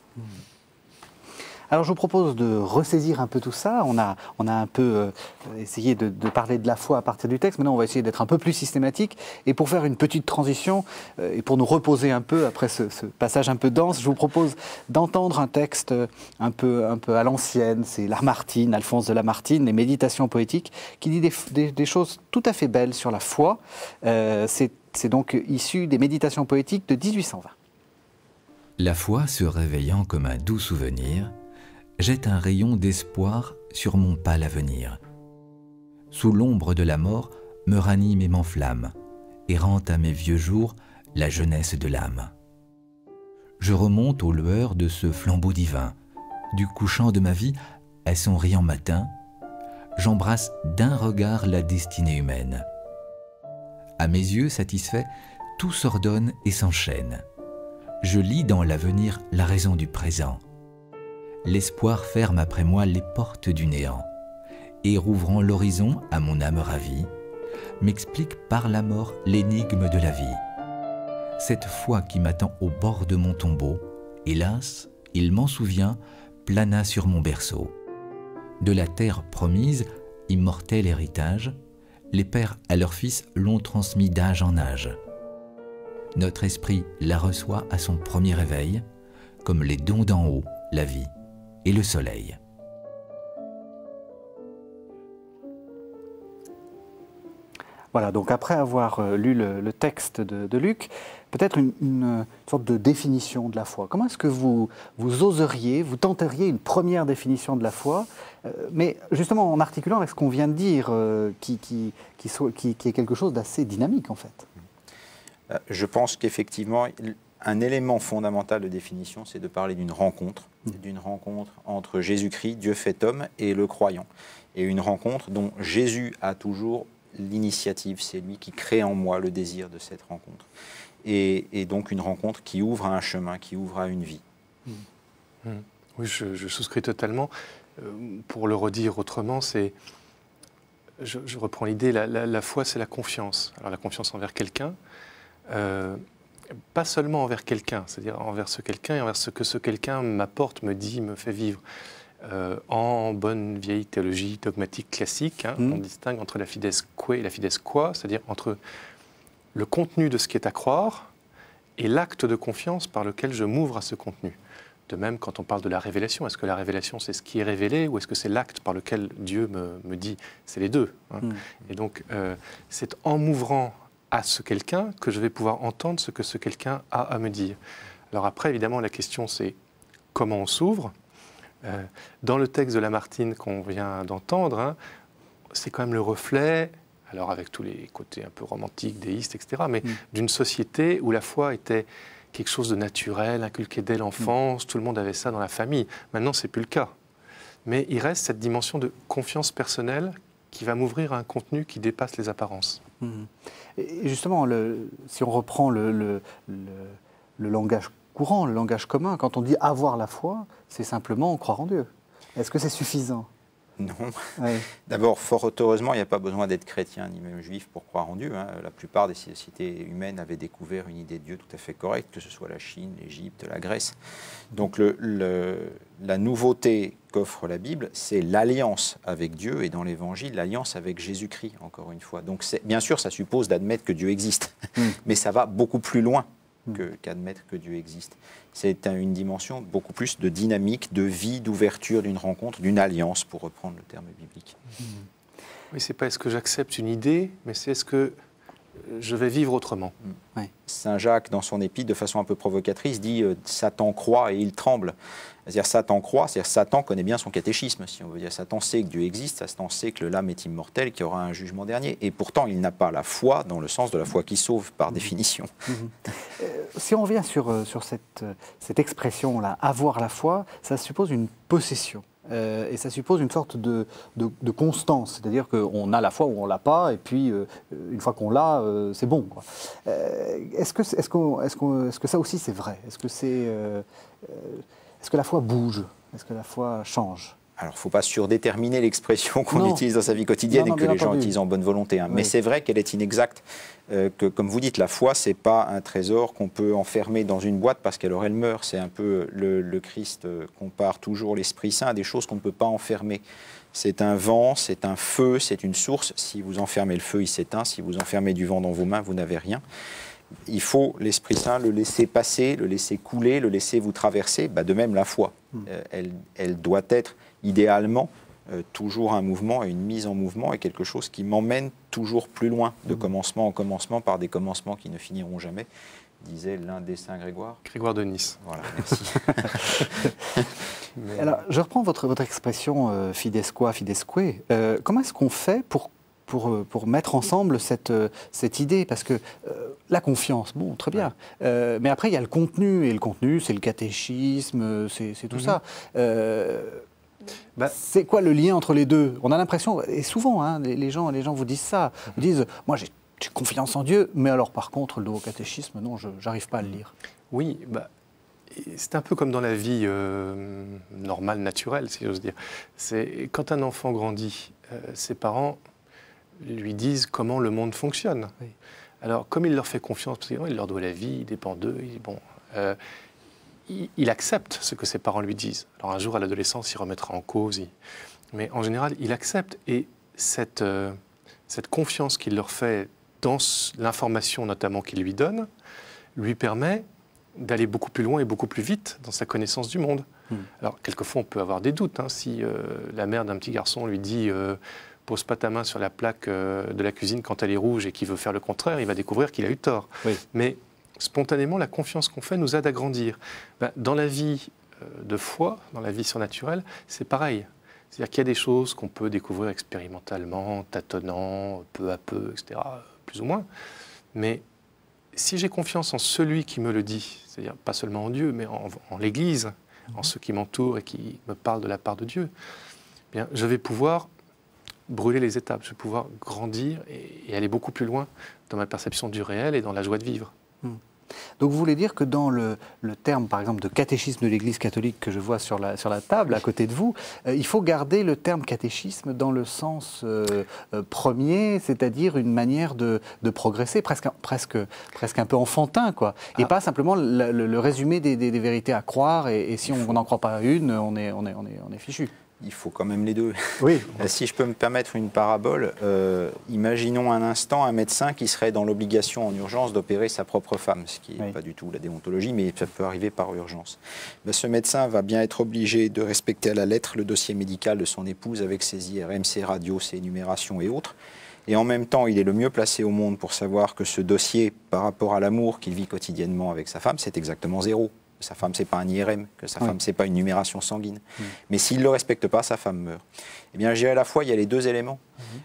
Alors je vous propose de ressaisir un peu tout ça. On a un peu essayé de parler de la foi à partir du texte. Maintenant, on va essayer d'être un peu plus systématique. Et pour faire une petite transition, et pour nous reposer un peu après ce passage un peu dense, je vous propose d'entendre un texte un peu à l'ancienne. C'est Lamartine, Alphonse de Lamartine, les Méditations poétiques, qui dit des choses tout à fait belles sur la foi. C'est donc issu des Méditations poétiques de 1820. La foi, se réveillant comme un doux souvenir, jette un rayon d'espoir sur mon pâle avenir. Sous l'ombre de la mort, me ranime et m'enflamme, et rend à mes vieux jours la jeunesse de l'âme. Je remonte aux lueurs de ce flambeau divin, du couchant de ma vie à son riant matin, j'embrasse d'un regard la destinée humaine. À mes yeux satisfaits, tout s'ordonne et s'enchaîne. Je lis dans l'avenir la raison du présent. L'espoir ferme après moi les portes du néant, et rouvrant l'horizon à mon âme ravie, m'explique par la mort l'énigme de la vie. Cette foi qui m'attend au bord de mon tombeau, hélas, il m'en souvient, plana sur mon berceau. De la terre promise, immortel héritage, les pères à leurs fils l'ont transmis d'âge en âge. Notre esprit la reçoit à son premier réveil, comme les dons d'en haut, la vie et le soleil. Voilà, donc après avoir lu le texte de Luc, peut-être une sorte de définition de la foi. Comment est-ce que vous oseriez, vous tenteriez une première définition de la foi, mais justement en articulant avec ce qu'on vient de dire, qui est quelque chose d'assez dynamique en fait? Je pense qu'effectivement, un élément fondamental de définition, c'est de parler d'une rencontre entre Jésus-Christ, Dieu fait homme, et le croyant. Et une rencontre dont Jésus a toujours l'initiative, c'est lui qui crée en moi le désir de cette rencontre. Et donc une rencontre qui ouvre à un chemin, qui ouvre à une vie. Oui, je souscris totalement. Pour le redire autrement, je reprends l'idée, la foi, c'est la confiance. Alors la confiance envers quelqu'un, pas seulement envers quelqu'un, c'est-à-dire envers ce quelqu'un et envers ce que ce quelqu'un m'apporte, me dit, me fait vivre. En bonne vieille théologie dogmatique classique, on distingue entre la fides que et la fides qua, c'est-à-dire entre le contenu de ce qui est à croire et l'acte de confiance par lequel je m'ouvre à ce contenu. De même, quand on parle de la révélation, est-ce que la révélation, c'est ce qui est révélé ou est-ce que c'est l'acte par lequel Dieu me dit? C'est les deux. Et donc, c'est en m'ouvrant à ce quelqu'un que je vais pouvoir entendre ce que ce quelqu'un a à me dire. Alors après, évidemment, la question, c'est comment on s'ouvre. Dans le texte de Lamartine qu'on vient d'entendre, c'est quand même le reflet, alors avec tous les côtés un peu romantiques, déistes, etc., mais d'une société où la foi était quelque chose de naturel, inculqué dès l'enfance, tout le monde avait ça dans la famille. Maintenant, ce n'est plus le cas. Mais il reste cette dimension de confiance personnelle qui va m'ouvrir à un contenu qui dépasse les apparences. Et justement, si on reprend le langage courant, le langage commun, quand on dit avoir la foi, c'est simplement croire en Dieu. Est-ce que c'est suffisant? Non. Oui. D'abord, fort heureusement, il n'y a pas besoin d'être chrétien ni même juif pour croire en Dieu. La plupart des sociétés humaines avaient découvert une idée de Dieu tout à fait correcte, que ce soit la Chine, l'Égypte, la Grèce. Donc la nouveauté qu'offre la Bible, c'est l'alliance avec Dieu et dans l'Évangile, l'alliance avec Jésus-Christ, encore une fois. Donc bien sûr, ça suppose d'admettre que Dieu existe, mais ça va beaucoup plus loin qu'admettre que Dieu existe. C'est une dimension beaucoup plus de dynamique, de vie, d'ouverture d'une rencontre, d'une alliance, pour reprendre le terme biblique. Oui, c'est pas est-ce que j'accepte une idée, mais c'est est-ce que je vais vivre autrement. Oui. Saint Jacques, dans son épître, de façon un peu provocatrice, dit Satan croit et il tremble. C'est-à-dire Satan croit, c'est-à-dire Satan connaît bien son catéchisme, si on veut dire. Satan sait que Dieu existe, Satan sait que l'âme est immortelle, qu'il y aura un jugement dernier. Et pourtant, il n'a pas la foi dans le sens de la foi qui sauve, par définition. Si on revient sur cette expression-là, avoir la foi, ça suppose une possession. Et ça suppose une sorte de constance, c'est-à-dire qu'on a la foi ou on ne l'a pas, et puis une fois qu'on l'a, c'est bon, quoi. Est-ce que ça aussi c'est vrai? Est-ce que la foi bouge? Est-ce que la foi change? Alors, il ne faut pas surdéterminer l'expression qu'on utilise dans sa vie quotidienne et que les gens utilisent en bonne volonté. Hein. Oui. Mais c'est vrai qu'elle est inexacte. Que, comme vous dites, la foi, ce n'est pas un trésor qu'on peut enfermer dans une boîte parce qu'elle elle meurt. C'est un peu, le Christ compare toujours l'Esprit Saint à des choses qu'on ne peut pas enfermer. C'est un vent, c'est un feu, c'est une source. Si vous enfermez le feu, il s'éteint. Si vous enfermez du vent dans vos mains, vous n'avez rien. Il faut l'Esprit Saint, le laisser passer, le laisser couler, le laisser vous traverser. Bah, de même, la foi, elle doit être idéalement toujours un mouvement et une mise en mouvement et quelque chose qui m'emmène toujours plus loin, de commencement en commencement, par des commencements qui ne finiront jamais, disait l'un des saints Grégoire. Grégoire de Nice. Voilà, merci. Alors, je reprends votre expression fides qua, fidesque. Comment est-ce qu'on fait pour mettre ensemble cette idée? Parce que la confiance, bon, très bien. Mais après, il y a le contenu. Et le contenu, c'est le catéchisme, c'est tout ça. C'est quoi le lien entre les deux? On a l'impression, et souvent, hein, les gens vous disent ça. Ils disent, moi, j'ai confiance en Dieu, mais alors, par contre, le nouveau catéchisme, non, je n'arrive pas à le lire. Oui, c'est un peu comme dans la vie normale, naturelle, si j'ose dire. C'est quand un enfant grandit, ses parents lui disent comment le monde fonctionne. Oui. Alors, comme il leur fait confiance, parce qu'il leur doit la vie, il dépend d'eux, il accepte ce que ses parents lui disent. Alors, un jour, à l'adolescence, il remettra en cause, mais en général, il accepte. Et cette confiance qu'il leur fait dans l'information, notamment qu'il lui donne, lui permet d'aller beaucoup plus loin et beaucoup plus vite dans sa connaissance du monde. Alors, quelquefois, on peut avoir des doutes. Hein, si la mère d'un petit garçon lui dit pose pas ta main sur la plaque de la cuisine quand elle est rouge et qu'il veut faire le contraire, il va découvrir qu'il a eu tort. Oui. Mais spontanément, la confiance qu'on fait nous aide à grandir. Dans la vie de foi, dans la vie surnaturelle, c'est pareil. C'est-à-dire qu'il y a des choses qu'on peut découvrir expérimentalement, tâtonnant, peu à peu, etc., plus ou moins. Mais si j'ai confiance en celui qui me le dit, c'est-à-dire pas seulement en Dieu, mais en l'Église, en ceux qui m'entourent et qui me parlent de la part de Dieu, eh bien, je vais pouvoir brûler les étapes, je vais pouvoir grandir et aller beaucoup plus loin dans ma perception du réel et dans la joie de vivre. Donc vous voulez dire que dans le terme, par exemple, de catéchisme de l'Église catholique que je vois sur la table à côté de vous, il faut garder le terme catéchisme dans le sens premier, c'est-à-dire une manière de progresser, presque un peu enfantin, quoi. Et pas simplement le résumé des vérités à croire, et si on n'en croit pas une, on est fichu. Il faut quand même les deux. Oui. Si je peux me permettre une parabole, imaginons un instant un médecin qui serait dans l'obligation en urgence d'opérer sa propre femme, ce qui n'est pas du tout la déontologie, mais ça peut arriver par urgence. Ce médecin va bien être obligé de respecter à la lettre le dossier médical de son épouse avec ses IRM, ses radios, ses énumérations et autres. Et en même temps, il est le mieux placé au monde pour savoir que ce dossier, par rapport à l'amour qu'il vit quotidiennement avec sa femme, c'est exactement zéro. Sa femme, ce n'est pas un IRM, que sa femme, ce n'est pas une numération sanguine. Mais s'il ne le respecte pas, sa femme meurt. Eh bien, je dirais à la fois, il y a les deux éléments.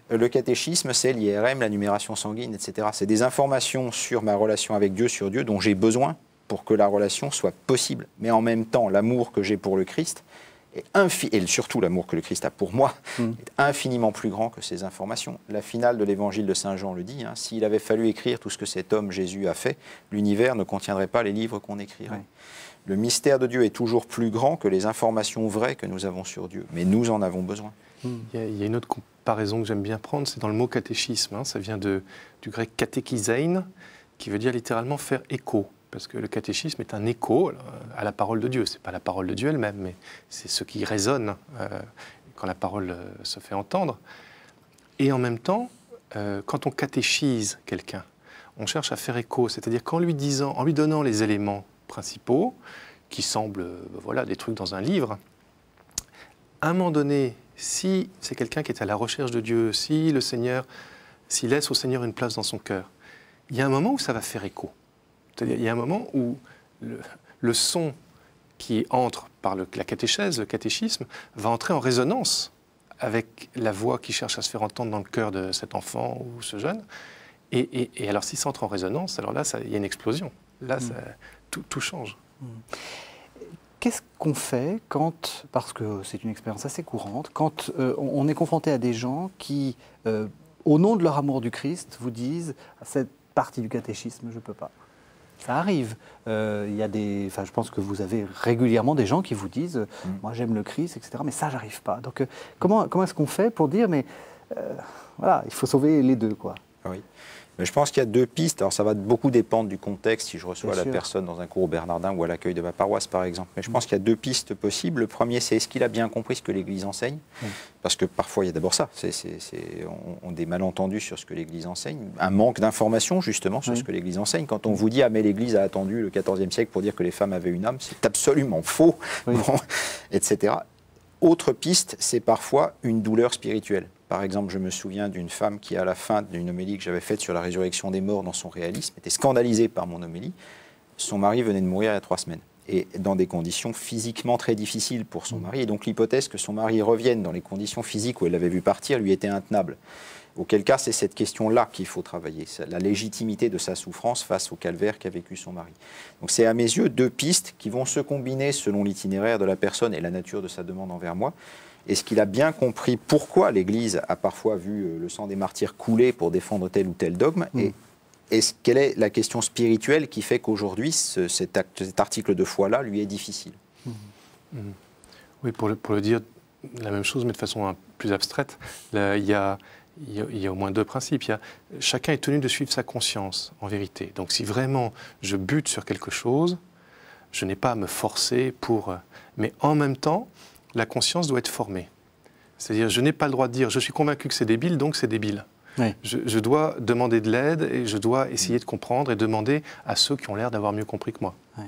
Le catéchisme, c'est l'IRM, la numération sanguine, etc. C'est des informations sur ma relation avec Dieu, sur Dieu, dont j'ai besoin pour que la relation soit possible. Mais en même temps, l'amour que j'ai pour le Christ, et surtout l'amour que le Christ a pour moi, est infiniment plus grand que ces informations. La finale de l'évangile de Saint Jean le dit, hein, s'il avait fallu écrire tout ce que cet homme Jésus a fait, l'univers ne contiendrait pas les livres qu'on écrirait. Le mystère de Dieu est toujours plus grand que les informations vraies que nous avons sur Dieu, mais nous en avons besoin. Il y a une autre comparaison que j'aime bien prendre, c'est dans le mot catéchisme. Hein, ça vient du grec katéchisein, qui veut dire littéralement faire écho. Parce que le catéchisme est un écho à la parole de Dieu. Ce n'est pas la parole de Dieu elle-même, mais c'est ce qui résonne quand la parole se fait entendre. Et en même temps, quand on catéchise quelqu'un, on cherche à faire écho. C'est-à-dire qu'en lui donnant les éléments principaux, qui semblent des trucs dans un livre, à un moment donné, si c'est quelqu'un qui est à la recherche de Dieu, s'il laisse au Seigneur une place dans son cœur, il y a un moment où ça va faire écho. C'est-à-dire, il y a un moment où le son qui entre par la catéchèse, le catéchisme, va entrer en résonance avec la voix qui cherche à se faire entendre dans le cœur de cet enfant ou ce jeune. Et alors, si ça entre en résonance, alors là, il y a une explosion. Là, tout change. Qu'est-ce qu'on fait quand, parce que c'est une expérience assez courante, quand on est confronté à des gens qui, au nom de leur amour du Christ, vous disent « cette partie du catéchisme, je ne peux pas ». Ça arrive. Je pense que vous avez régulièrement des gens qui vous disent « moi j'aime le Christ, etc. mais ça, j'arrive pas ». Donc comment est-ce qu'on fait pour dire « mais voilà, il faut sauver les deux ». Oui. Mais je pense qu'il y a deux pistes. Alors ça va beaucoup dépendre du contexte, si je reçois la personne dans un cours bernardin ou à l'accueil de ma paroisse, par exemple. Mais je pense qu'il y a deux pistes possibles. Le premier, c'est est-ce qu'il a bien compris ce que l'Église enseigne ? Parce que parfois, il y a d'abord ça. On a des malentendus sur ce que l'Église enseigne. Un manque d'information, justement, sur ce que l'Église enseigne. Quand on vous dit « ah, mais l'Église a attendu le XIVe siècle pour dire que les femmes avaient une âme », c'est absolument faux, etc. Autre piste, c'est parfois une douleur spirituelle. Par exemple, je me souviens d'une femme qui, à la fin d'une homélie que j'avais faite sur la résurrection des morts dans son réalisme, était scandalisée par mon homélie. Son mari venait de mourir il y a 3 semaines, et dans des conditions physiquement très difficiles pour son mari. Et donc l'hypothèse que son mari revienne dans les conditions physiques où elle l'avait vu partir lui était intenable. Auquel cas, c'est cette question-là qu'il faut travailler, la légitimité de sa souffrance face au calvaire qu'a vécu son mari. Donc c'est à mes yeux deux pistes qui vont se combiner selon l'itinéraire de la personne et la nature de sa demande envers moi. Est-ce qu'il a bien compris pourquoi l'Église a parfois vu le sang des martyrs couler pour défendre tel ou tel dogme et quelle est la question spirituelle qui fait qu'aujourd'hui, cet article de foi-là lui est difficile? Oui, pour le dire la même chose, mais de façon plus abstraite, il y a au moins deux principes. Chacun est tenu de suivre sa conscience, en vérité. Donc si vraiment je bute sur quelque chose, je n'ai pas à me forcer pour... Mais en même temps, la conscience doit être formée. C'est-à-dire, je n'ai pas le droit de dire « je suis convaincu que c'est débile, donc c'est débile ». Oui. Je dois demander de l'aide et je dois essayer de comprendre et demander à ceux qui ont l'air d'avoir mieux compris que moi. Oui.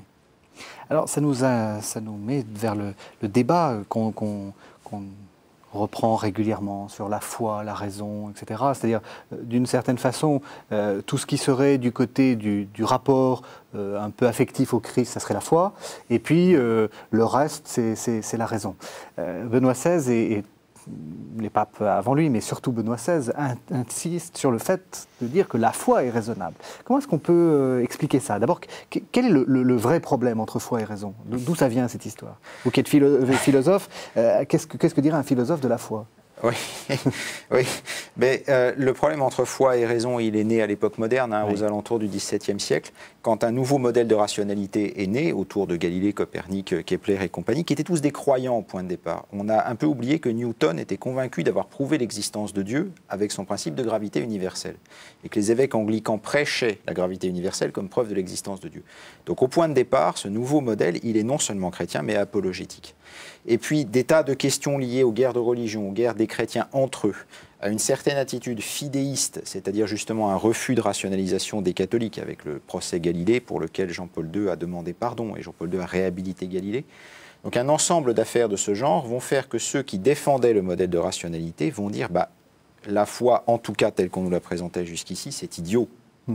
Alors, ça nous met vers le débat qu'on reprend régulièrement sur la foi, la raison, etc. C'est-à-dire, d'une certaine façon, tout ce qui serait du côté du rapport un peu affectif au Christ, ça serait la foi, et puis le reste, c'est la raison. Benoît XVI et les papes avant lui, mais surtout Benoît XVI, insiste sur le fait de dire que la foi est raisonnable. Comment est-ce qu'on peut expliquer ça? D'abord, quel est le vrai problème entre foi et raison? D'où ça vient cette histoire? Vous qui êtes philosophe, qu'est-ce que dirait un philosophe de la foi? Oui, oui. Mais le problème entre foi et raison, il est né à l'époque moderne, aux alentours du XVIIe siècle, quand un nouveau modèle de rationalité est né autour de Galilée, Copernic, Kepler et compagnie, qui étaient tous des croyants au point de départ. On a un peu oublié que Newton était convaincu d'avoir prouvé l'existence de Dieu avec son principe de gravité universelle, et que les évêques anglicans prêchaient la gravité universelle comme preuve de l'existence de Dieu. Donc au point de départ, ce nouveau modèle, il est non seulement chrétien, mais apologétique. Et puis des tas de questions liées aux guerres de religion, aux guerres des chrétiens entre eux, à une certaine attitude fidéiste, c'est-à-dire justement un refus de rationalisation des catholiques avec le procès Galilée pour lequel Jean-Paul II a demandé pardon et Jean-Paul II a réhabilité Galilée. Donc un ensemble d'affaires de ce genre vont faire que ceux qui défendaient le modèle de rationalité vont dire la foi, en tout cas telle qu'on nous la présentait jusqu'ici, c'est idiot.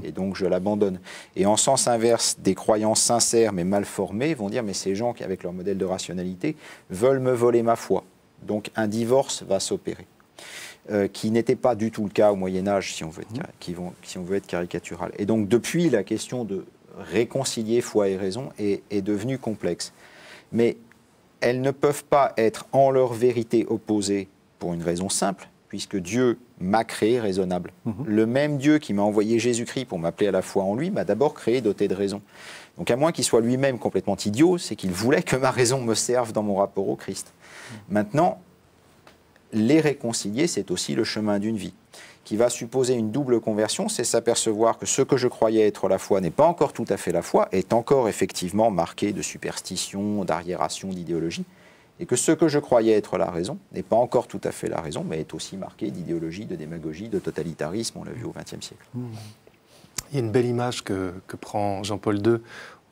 Et donc je l'abandonne. Et en sens inverse, des croyants sincères mais mal formés vont dire mais ces gens qui, avec leur modèle de rationalité, veulent me voler ma foi. Donc un divorce va s'opérer. Qui n'était pas du tout le cas au Moyen-Âge, si on veut être caricatural. Et donc depuis, la question de réconcilier foi et raison est devenue complexe. Mais elles ne peuvent pas être en leur vérité opposées pour une raison simple, puisque Dieu m'a créé raisonnable. Le même Dieu qui m'a envoyé Jésus-Christ pour m'appeler à la foi en lui, m'a d'abord créé doté de raison. Donc à moins qu'il soit lui-même complètement idiot, c'est qu'il voulait que ma raison me serve dans mon rapport au Christ. Maintenant, les réconcilier, c'est aussi le chemin d'une vie, qui va supposer une double conversion, c'est s'apercevoir que ce que je croyais être la foi n'est pas encore tout à fait la foi, est encore effectivement marqué de superstition, d'arriération, d'idéologie, et que ce que je croyais être la raison n'est pas encore tout à fait la raison, mais est aussi marqué d'idéologie, de démagogie, de totalitarisme, on l'a vu au XXe siècle. Il y a une belle image que prend Jean-Paul II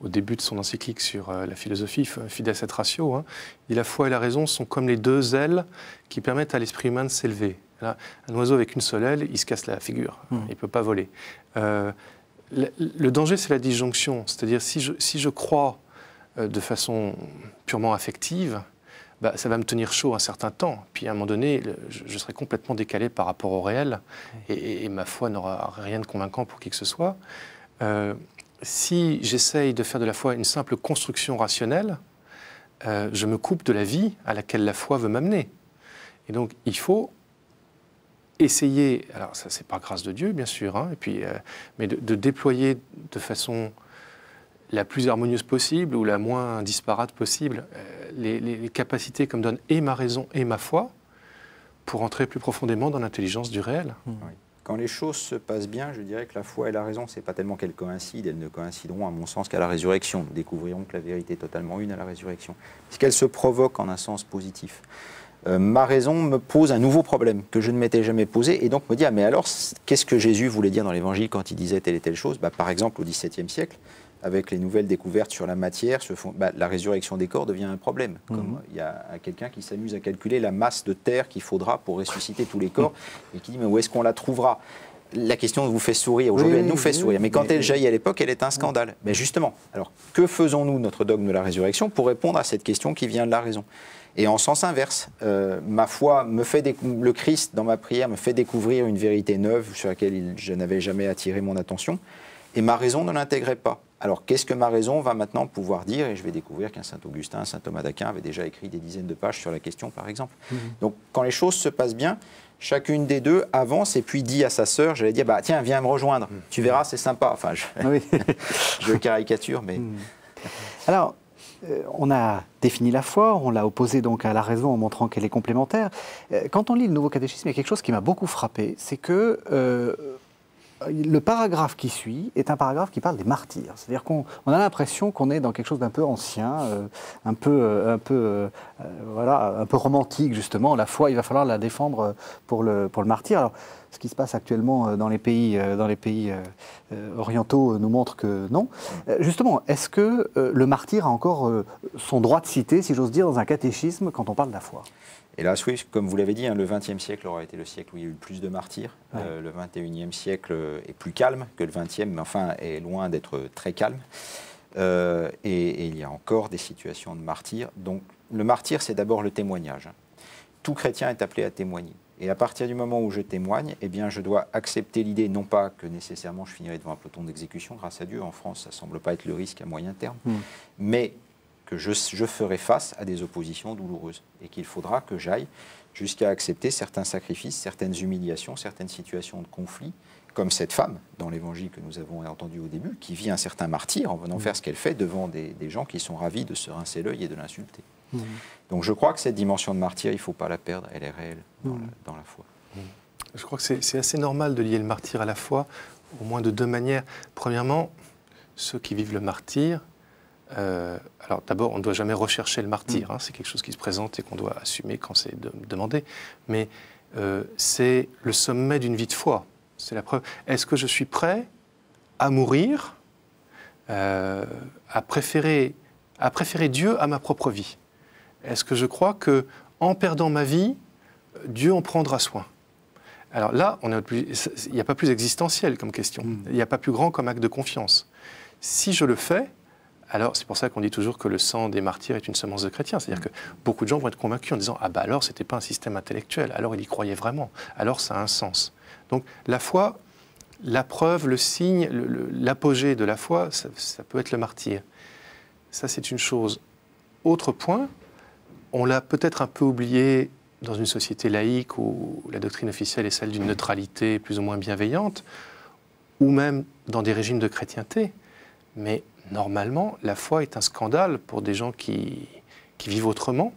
au début de son encyclique sur la philosophie, Fides et Ratio, hein, il dit la foi et la raison sont comme les deux ailes qui permettent à l'esprit humain de s'élever. Là, un oiseau avec une seule aile, il se casse la figure, il ne peut pas voler. Le danger, c'est la disjonction, c'est-à-dire si je crois de façon purement affective, bah, ça va me tenir chaud un certain temps. Puis à un moment donné, je serai complètement décalé par rapport au réel et ma foi n'aura rien de convaincant pour qui que ce soit. Si j'essaye de faire de la foi une simple construction rationnelle, je me coupe de la vie à laquelle la foi veut m'amener. Et donc il faut essayer, alors ça c'est par grâce de Dieu bien sûr, hein, et puis, mais de déployer de façon la plus harmonieuse possible ou la moins disparate possible les capacités que me donnent et ma raison et ma foi pour entrer plus profondément dans l'intelligence du réel. Oui. Quand les choses se passent bien, je dirais que la foi et la raison, ce n'est pas tellement qu'elles coïncident, elles ne coïncideront à mon sens qu'à la résurrection. Nous découvrirons que la vérité est totalement une à la résurrection. C'est qu'elles se provoquent en un sens positif. Ma raison me pose un nouveau problème que je ne m'étais jamais posé et donc me dit ah mais alors qu'est-ce que Jésus voulait dire dans l'Évangile quand il disait telle et telle chose? Par exemple au XVIIe siècle, avec les nouvelles découvertes sur la matière, la résurrection des corps devient un problème. Comme il y a quelqu'un qui s'amuse à calculer la masse de terre qu'il faudra pour ressusciter tous les corps et qui dit mais où est-ce qu'on la trouvera? La question vous fait sourire, aujourd'hui elle nous fait sourire, mais quand elle jaillit à l'époque, elle est un scandale. Mais justement, alors que faisons-nous, notre dogme de la résurrection, pour répondre à cette question qui vient de la raison? Et en sens inverse, ma foi me fait le Christ dans ma prière me fait découvrir une vérité neuve sur laquelle je n'avais jamais attiré mon attention, et ma raison ne l'intégrait pas. Alors qu'est-ce que ma raison va maintenant pouvoir dire? Et je vais découvrir qu'un saint Augustin, un saint Thomas d'Aquin avait déjà écrit des dizaines de pages sur la question, par exemple. Donc quand les choses se passent bien, chacune des deux avance et puis dit à sa sœur, j'allais dire, bah, tiens, viens me rejoindre, tu verras, c'est sympa. Enfin, je caricature, mais... Alors, on a défini la foi, on l'a opposée donc à la raison en montrant qu'elle est complémentaire. Quand on lit le Nouveau Catéchisme, il y a quelque chose qui m'a beaucoup frappé, c'est que le paragraphe qui suit est un paragraphe qui parle des martyrs. C'est-à-dire qu'on a l'impression qu'on est dans quelque chose d'un peu ancien, un peu romantique justement. La foi, il va falloir la défendre pour le martyr. Alors, ce qui se passe actuellement dans les pays orientaux nous montre que non. Justement, est-ce que le martyr a encore son droit de citer, si j'ose dire, dans un catéchisme quand on parle de la foi? Hélas, oui, comme vous l'avez dit, hein, le XXe siècle aura été le siècle où il y a eu le plus de martyrs. Ouais. Le XXIe siècle est plus calme que le XXe, mais enfin est loin d'être très calme. Et il y a encore des situations de martyrs. Donc le martyr, c'est d'abord le témoignage. Tout chrétien est appelé à témoigner. Et à partir du moment où je témoigne, eh bien, je dois accepter l'idée, non pas que nécessairement je finirai devant un peloton d'exécution, grâce à Dieu, en France, ça ne semble pas être le risque à moyen terme, mais que je ferai face à des oppositions douloureuses et qu'il faudra que j'aille jusqu'à accepter certains sacrifices, certaines humiliations, certaines situations de conflit, comme cette femme dans l'évangile que nous avons entendu au début, qui vit un certain martyre en venant faire ce qu'elle fait devant des gens qui sont ravis de se rincer l'œil et de l'insulter. Donc je crois que cette dimension de martyr, il ne faut pas la perdre, elle est réelle dans la foi. Je crois que c'est assez normal de lier le martyr à la foi, au moins de deux manières. Premièrement, ceux qui vivent le martyr, alors d'abord, on ne doit jamais rechercher le martyr, hein, c'est quelque chose qui se présente et qu'on doit assumer quand c'est demandé, mais c'est le sommet d'une vie de foi, c'est la preuve. Est-ce que je suis prêt à mourir, à préférer Dieu à ma propre vie? Est-ce que je crois qu'en perdant ma vie, Dieu en prendra soin? Alors là, il n'y a pas plus existentiel comme question, il n'y a pas plus grand comme acte de confiance. Si je le fais, alors, c'est pour ça qu'on dit toujours que le sang des martyrs est une semence de chrétiens. C'est-à-dire que beaucoup de gens vont être convaincus en disant « Ah bah alors, ce n'était pas un système intellectuel, alors il y croyait vraiment, alors ça a un sens. » Donc la foi, la preuve, le signe, l'apogée de la foi, ça peut être le martyr. Ça, c'est une chose. Autre point, on l'a peut-être un peu oublié dans une société laïque où la doctrine officielle est celle d'une neutralité plus ou moins bienveillante, ou même dans des régimes de chrétienté. Mais normalement, la foi est un scandale pour des gens qui vivent autrement,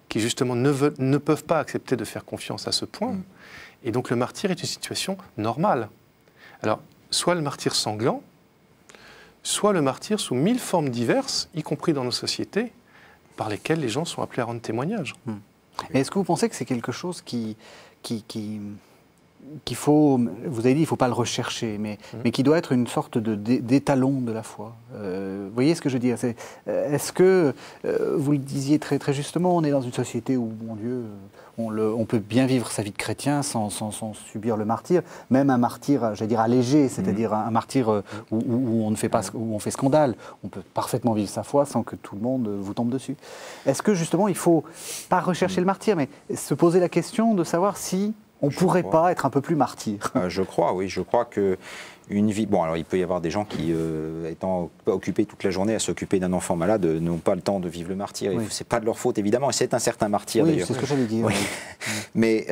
qui justement ne peuvent pas accepter de faire confiance à ce point. Et donc le martyr est une situation normale. Alors, soit le martyr sanglant, soit le martyr sous 1000 formes diverses, y compris dans nos sociétés, par lesquelles les gens sont appelés à rendre témoignage. Et est-ce que vous pensez que c'est quelque chose qui qu'il faut, vous avez dit, il ne faut pas le rechercher, mais qui doit être une sorte d'étalon de la foi. Vous voyez ce que je veux dire? Est-ce que, vous le disiez très, très justement, on est dans une société où, mon Dieu, on peut bien vivre sa vie de chrétien sans subir le martyre, même un martyr, j'allais dire, allégé, c'est-à-dire un martyr où on ne fait pas, où on fait scandale. On peut parfaitement vivre sa foi sans que tout le monde vous tombe dessus. Est-ce que, justement, il ne faut pas rechercher le martyr, mais se poser la question de savoir si on ne pourrait pas être un peu plus martyr? Je crois, oui. Je crois que une vie... Bon, alors il peut y avoir des gens qui, étant occupés toute la journée à s'occuper d'un enfant malade, n'ont pas le temps de vivre le martyr. Oui. Ce n'est pas de leur faute, évidemment, et c'est un certain martyr, d'ailleurs. Oui, c'est ce que j'allais dire. Oui. Mais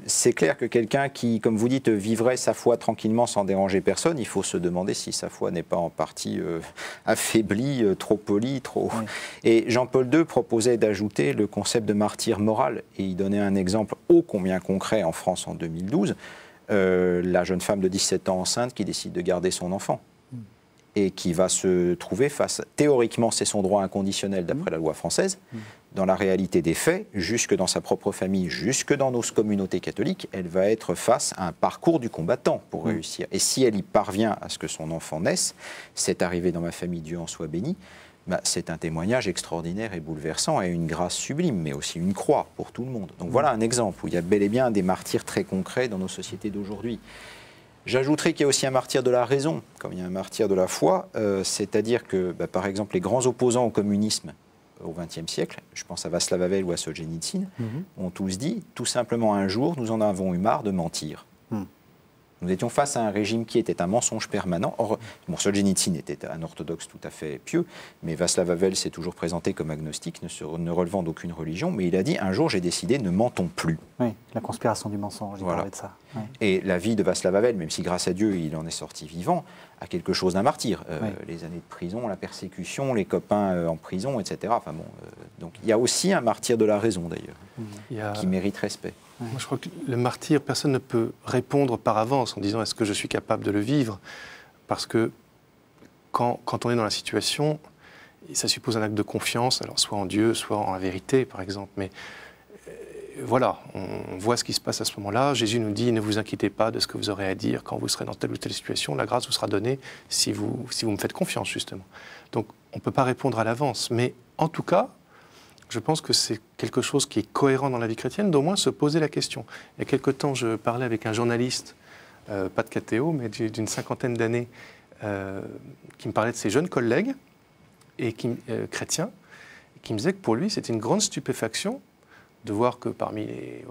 c'est clair que quelqu'un qui, comme vous dites, vivrait sa foi tranquillement sans déranger personne, il faut se demander si sa foi n'est pas en partie affaiblie, trop polie, trop... Oui. Et Jean-Paul II proposait d'ajouter le concept de martyr moral, et il donnait un exemple ô combien concret en France en 2012, la jeune femme de 17 ans enceinte qui décide de garder son enfant et qui va se trouver face, théoriquement c'est son droit inconditionnel d'après la loi française, dans la réalité des faits, jusque dans sa propre famille, jusque dans nos communautés catholiques, elle va être face à un parcours du combattant pour réussir. Et si elle y parvient à ce que son enfant naisse, c'est arrivé dans ma famille, Dieu en soit béni, bah, c'est un témoignage extraordinaire et bouleversant et une grâce sublime, mais aussi une croix pour tout le monde. Donc voilà un exemple où il y a bel et bien des martyrs très concrets dans nos sociétés d'aujourd'hui. J'ajouterai qu'il y a aussi un martyr de la raison, comme il y a un martyr de la foi, c'est-à-dire que, bah, par exemple, les grands opposants au communisme au XXe siècle, je pense à Václav Havel ou à Solzhenitsyn, ont tous dit, tout simplement un jour, nous en avons eu marre de mentir. Nous étions face à un régime qui était un mensonge permanent. Or, bon, Solzhenitsyn était un orthodoxe tout à fait pieux, mais Václav Havel s'est toujours présenté comme agnostique, ne relevant d'aucune religion, mais il a dit, un jour j'ai décidé, ne mentons plus. Oui, la conspiration du mensonge, il parlait de ça. Oui. Et la vie de Václav Havel, même si grâce à Dieu il en est sorti vivant, a quelque chose d'un martyr. Les années de prison, la persécution, les copains en prison, etc. Enfin, bon, donc il y a aussi un martyr de la raison d'ailleurs, qui mérite respect. Moi, je crois que le martyr, personne ne peut répondre par avance en disant est-ce que je suis capable de le vivre? Parce que quand on est dans la situation, ça suppose un acte de confiance, alors soit en Dieu, soit en la vérité, par exemple. Mais voilà, on voit ce qui se passe à ce moment-là. Jésus nous dit ne vous inquiétez pas de ce que vous aurez à dire quand vous serez dans telle ou telle situation. La grâce vous sera donnée si vous me faites confiance, justement. Donc, on ne peut pas répondre à l'avance. Mais en tout cas, je pense que c'est quelque chose qui est cohérent dans la vie chrétienne, d'au moins se poser la question. Il y a quelque temps, je parlais avec un journaliste, pas de cathéo, mais d'une cinquantaine d'années, qui me parlait de ses jeunes collègues et chrétiens, et qui me disait que pour lui, c'était une grande stupéfaction de voir que parmi les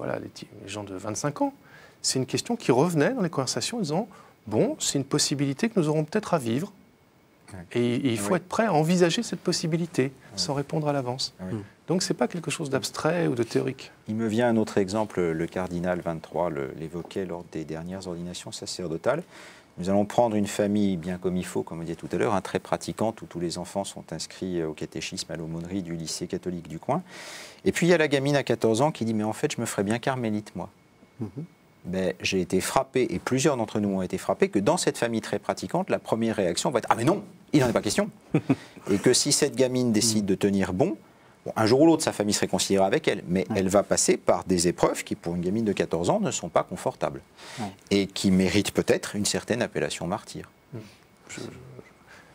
gens de 25 ans, c'est une question qui revenait dans les conversations en disant « Bon, c'est une possibilité que nous aurons peut-être à vivre. » Et il faut être prêt à envisager cette possibilité sans répondre à l'avance. Donc ce n'est pas quelque chose d'abstrait ou de théorique. Il me vient un autre exemple, le cardinal 23 l'évoquait lors des dernières ordinations sacerdotales. Nous allons prendre une famille bien comme il faut, comme on disait tout à l'heure, très pratiquante, où tous les enfants sont inscrits au catéchisme, à l'aumônerie du lycée catholique du coin. Et puis il y a la gamine à 14 ans qui dit « mais en fait je me ferais bien carmélite moi ». Ben, j'ai été frappé, et plusieurs d'entre nous ont été frappés, que dans cette famille très pratiquante, la première réaction va être « ah mais non, il n'en est pas question ». Et que si cette gamine décide de tenir bon, un jour ou l'autre, sa famille se réconciliera avec elle, mais elle va passer par des épreuves qui, pour une gamine de 14 ans, ne sont pas confortables et qui méritent peut-être une certaine appellation martyr.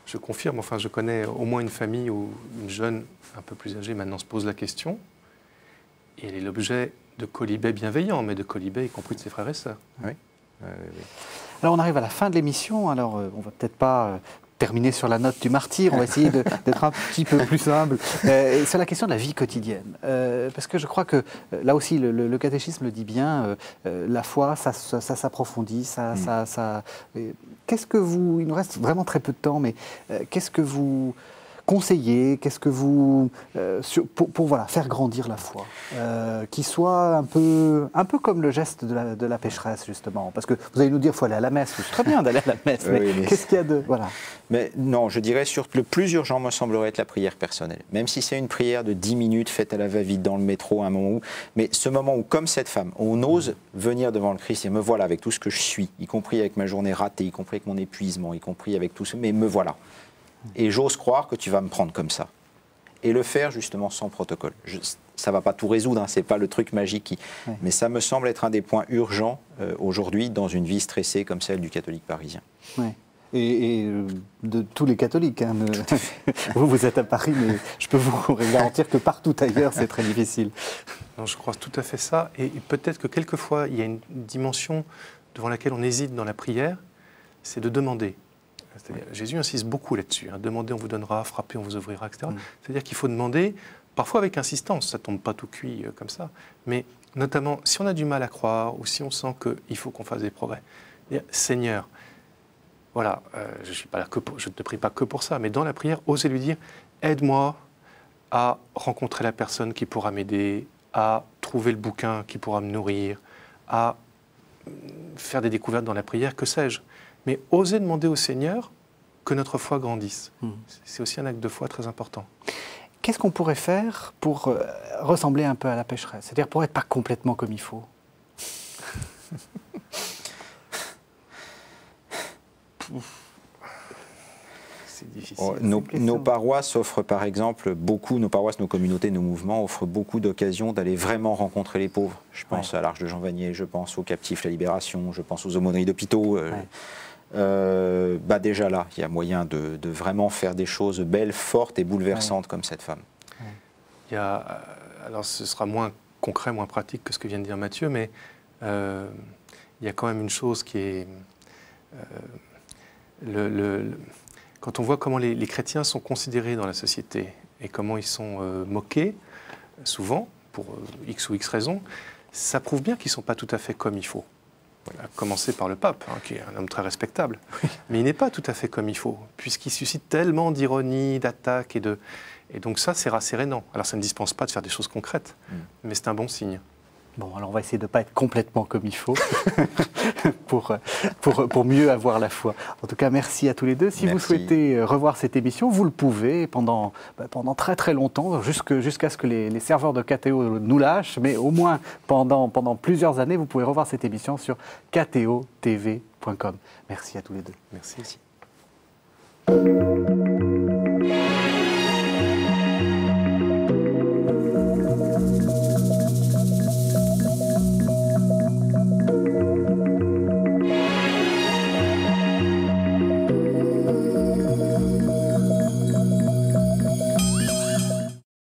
Je confirme, enfin, je connais au moins une famille où une jeune un peu plus âgée maintenant se pose la question et elle est l'objet de colibets bienveillants, mais de colibets y compris de ses frères et sœurs. Oui. Alors on arrive à la fin de l'émission, alors on va peut-être pas terminer sur la note du martyr, on va essayer d'être un petit peu plus humble. C'est la question de la vie quotidienne. Parce que je crois que, là aussi, le catéchisme le dit bien, la foi, ça s'approfondit, qu'est-ce que vous... Il nous reste vraiment très peu de temps, mais qu'est-ce que vous conseillez, qu'est-ce que vous... pour voilà, faire grandir la foi, qui soit un peu comme le geste de la pécheresse, justement. Parce que vous allez nous dire qu'il faut aller à la messe, c'est très bien d'aller à la messe, mais qu'est-ce qu'il y a de... Voilà. Mais non, je dirais le plus urgent me semblerait être la prière personnelle. Même si c'est une prière de 10 minutes faite à la va-vite dans le métro, à un moment où... Mais ce moment où, comme cette femme, on ose venir devant le Christ et me voilà avec tout ce que je suis, y compris avec ma journée ratée, y compris avec mon épuisement, y compris avec tout ce... Mais me voilà. Et j'ose croire que tu vas me prendre comme ça. Et le faire justement sans protocole. Ça ne va pas tout résoudre, hein, ce n'est pas le truc magique. Mais ça me semble être un des points urgents aujourd'hui dans une vie stressée comme celle du catholique parisien. Ouais. Et de tous les catholiques. Hein, vous êtes à Paris, mais je peux vous garantir que partout ailleurs, c'est très difficile. Non, je crois tout à fait ça. Et peut-être que quelquefois, il y a une dimension devant laquelle on hésite dans la prière, c'est de demander. Jésus insiste beaucoup là-dessus. Hein. Demandez, on vous donnera, frappez, on vous ouvrira, etc. C'est-à-dire qu'il faut demander, parfois avec insistance, ça ne tombe pas tout cuit comme ça, mais notamment si on a du mal à croire ou si on sent qu'il faut qu'on fasse des progrès. Seigneur, voilà, je ne te prie pas que pour ça, mais dans la prière, osez lui dire, aide-moi à rencontrer la personne qui pourra m'aider, à trouver le bouquin qui pourra me nourrir, à faire des découvertes dans la prière, que sais-je. Mais osez demander au Seigneur que notre foi grandisse. C'est aussi un acte de foi très important. Qu'est-ce qu'on pourrait faire pour ressembler un peu à la pécheresse? C'est-à-dire pour être pas complètement comme il faut? C'est difficile. Nos paroisses offrent par exemple beaucoup, nos paroisses, nos communautés, nos mouvements offrent beaucoup d'occasions d'aller vraiment rencontrer les pauvres. Je pense à l'Arche de Jean Vanier, je pense aux Captifs, la Libération, je pense aux aumôneries d'hôpitaux. Déjà là, il y a moyen de vraiment faire des choses belles, fortes et bouleversantes comme cette femme. Alors ce sera moins concret, moins pratique que ce que vient de dire Mathieu, mais il y a quand même une chose qui est... quand on voit comment les chrétiens sont considérés dans la société et comment ils sont moqués, souvent, pour X ou X raisons, ça prouve bien qu'ils ne sont pas tout à fait comme il faut. À commencer par le pape, hein, qui est un homme très respectable. Mais il n'est pas tout à fait comme il faut, puisqu'il suscite tellement d'ironie, d'attaques et donc ça, c'est rassérénant. Alors ça ne dispense pas de faire des choses concrètes, mais c'est un bon signe. Bon, alors on va essayer de ne pas être complètement comme il faut pour mieux avoir la foi. En tout cas, merci à tous les deux. Si vous souhaitez revoir cette émission, vous le pouvez pendant très très longtemps, jusqu'à ce que les serveurs de KTO nous lâchent, mais au moins pendant plusieurs années, vous pouvez revoir cette émission sur ktotv.com. Merci à tous les deux. Merci.